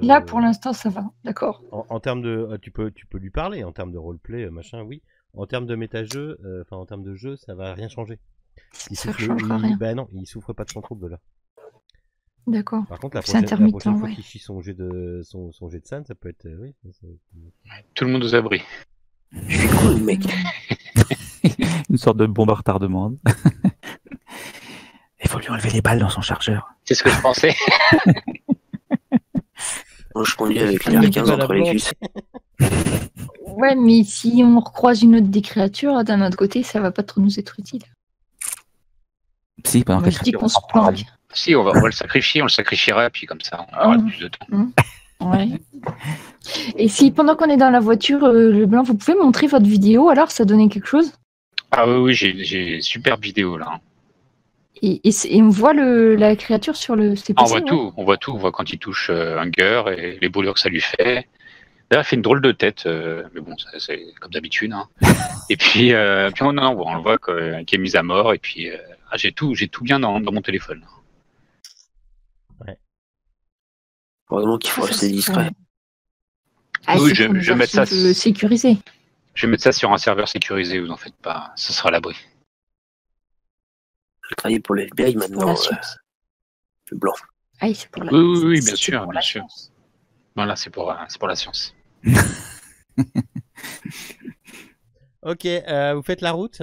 Là, pour l'instant, ça va, d'accord. en termes de, tu peux lui parler en termes de roleplay, machin, oui. En termes de méta-jeu, en termes de jeu, ça va rien changer. Ça changera rien. Bah non, il souffre pas de son trouble là. D'accord. Par contre, la C'est prochaine intermittent, fois ouais. qu'il chie son jet de SAN, ça peut être, oui. Tout le monde aux abris. Je suis cool, mec. Une sorte de bombe à retardement. Il faut lui enlever les balles dans son chargeur. C'est ce que je pensais. Moi, je conduis avec l'air 15 entre les cuisses. Ouais, mais si on recroise une autre des créatures, d'un autre côté, ça va pas trop nous être utile. Si, pendant Moi, que je dis qu'on se planque. Si, on va le sacrifier, on le sacrifiera, puis comme ça, on aura plus de temps. Ouais. Et si pendant qu'on est dans la voiture, le blanc, vous pouvez montrer votre vidéo, alors ça donnait quelque chose? Ah oui, j'ai une superbe vidéo là. Et on voit la créature sur le CPC. Ah, on voit tout, on voit quand il touche Hunger et les brûlures que ça lui fait. D'ailleurs, il fait une drôle de tête, mais bon, c'est comme d'habitude. Hein. Et puis on le voit qu'il est mis à mort, et puis j'ai tout bien dans mon téléphone. Ouais. Heureusement qu'il faut rester discret. Ah, Oui, c'est pour je vais nos mettre ça. archives sécurisées. Je vais mettre ça sur un serveur sécurisé, vous en faites pas, ça sera à l'abri. Je travaille pour le FBI Pour maintenant. la science. Le blanc. Ah, c'est pour la Oui, bien c'est sûr, pour bien la sûr. science. Voilà, c'est pour la science. Ok, vous faites la route.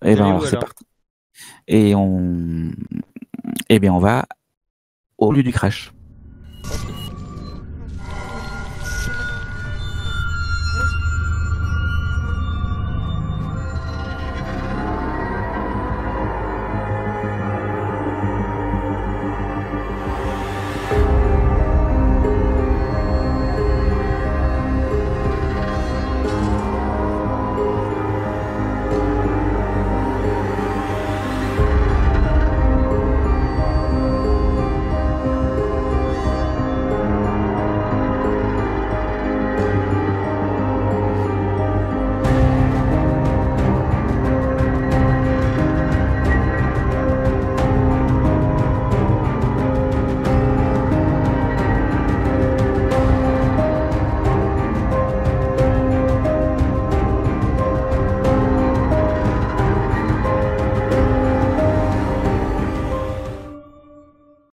Et Vous allez ben où, alors, c'est alors parti. Et on va au lieu du crash.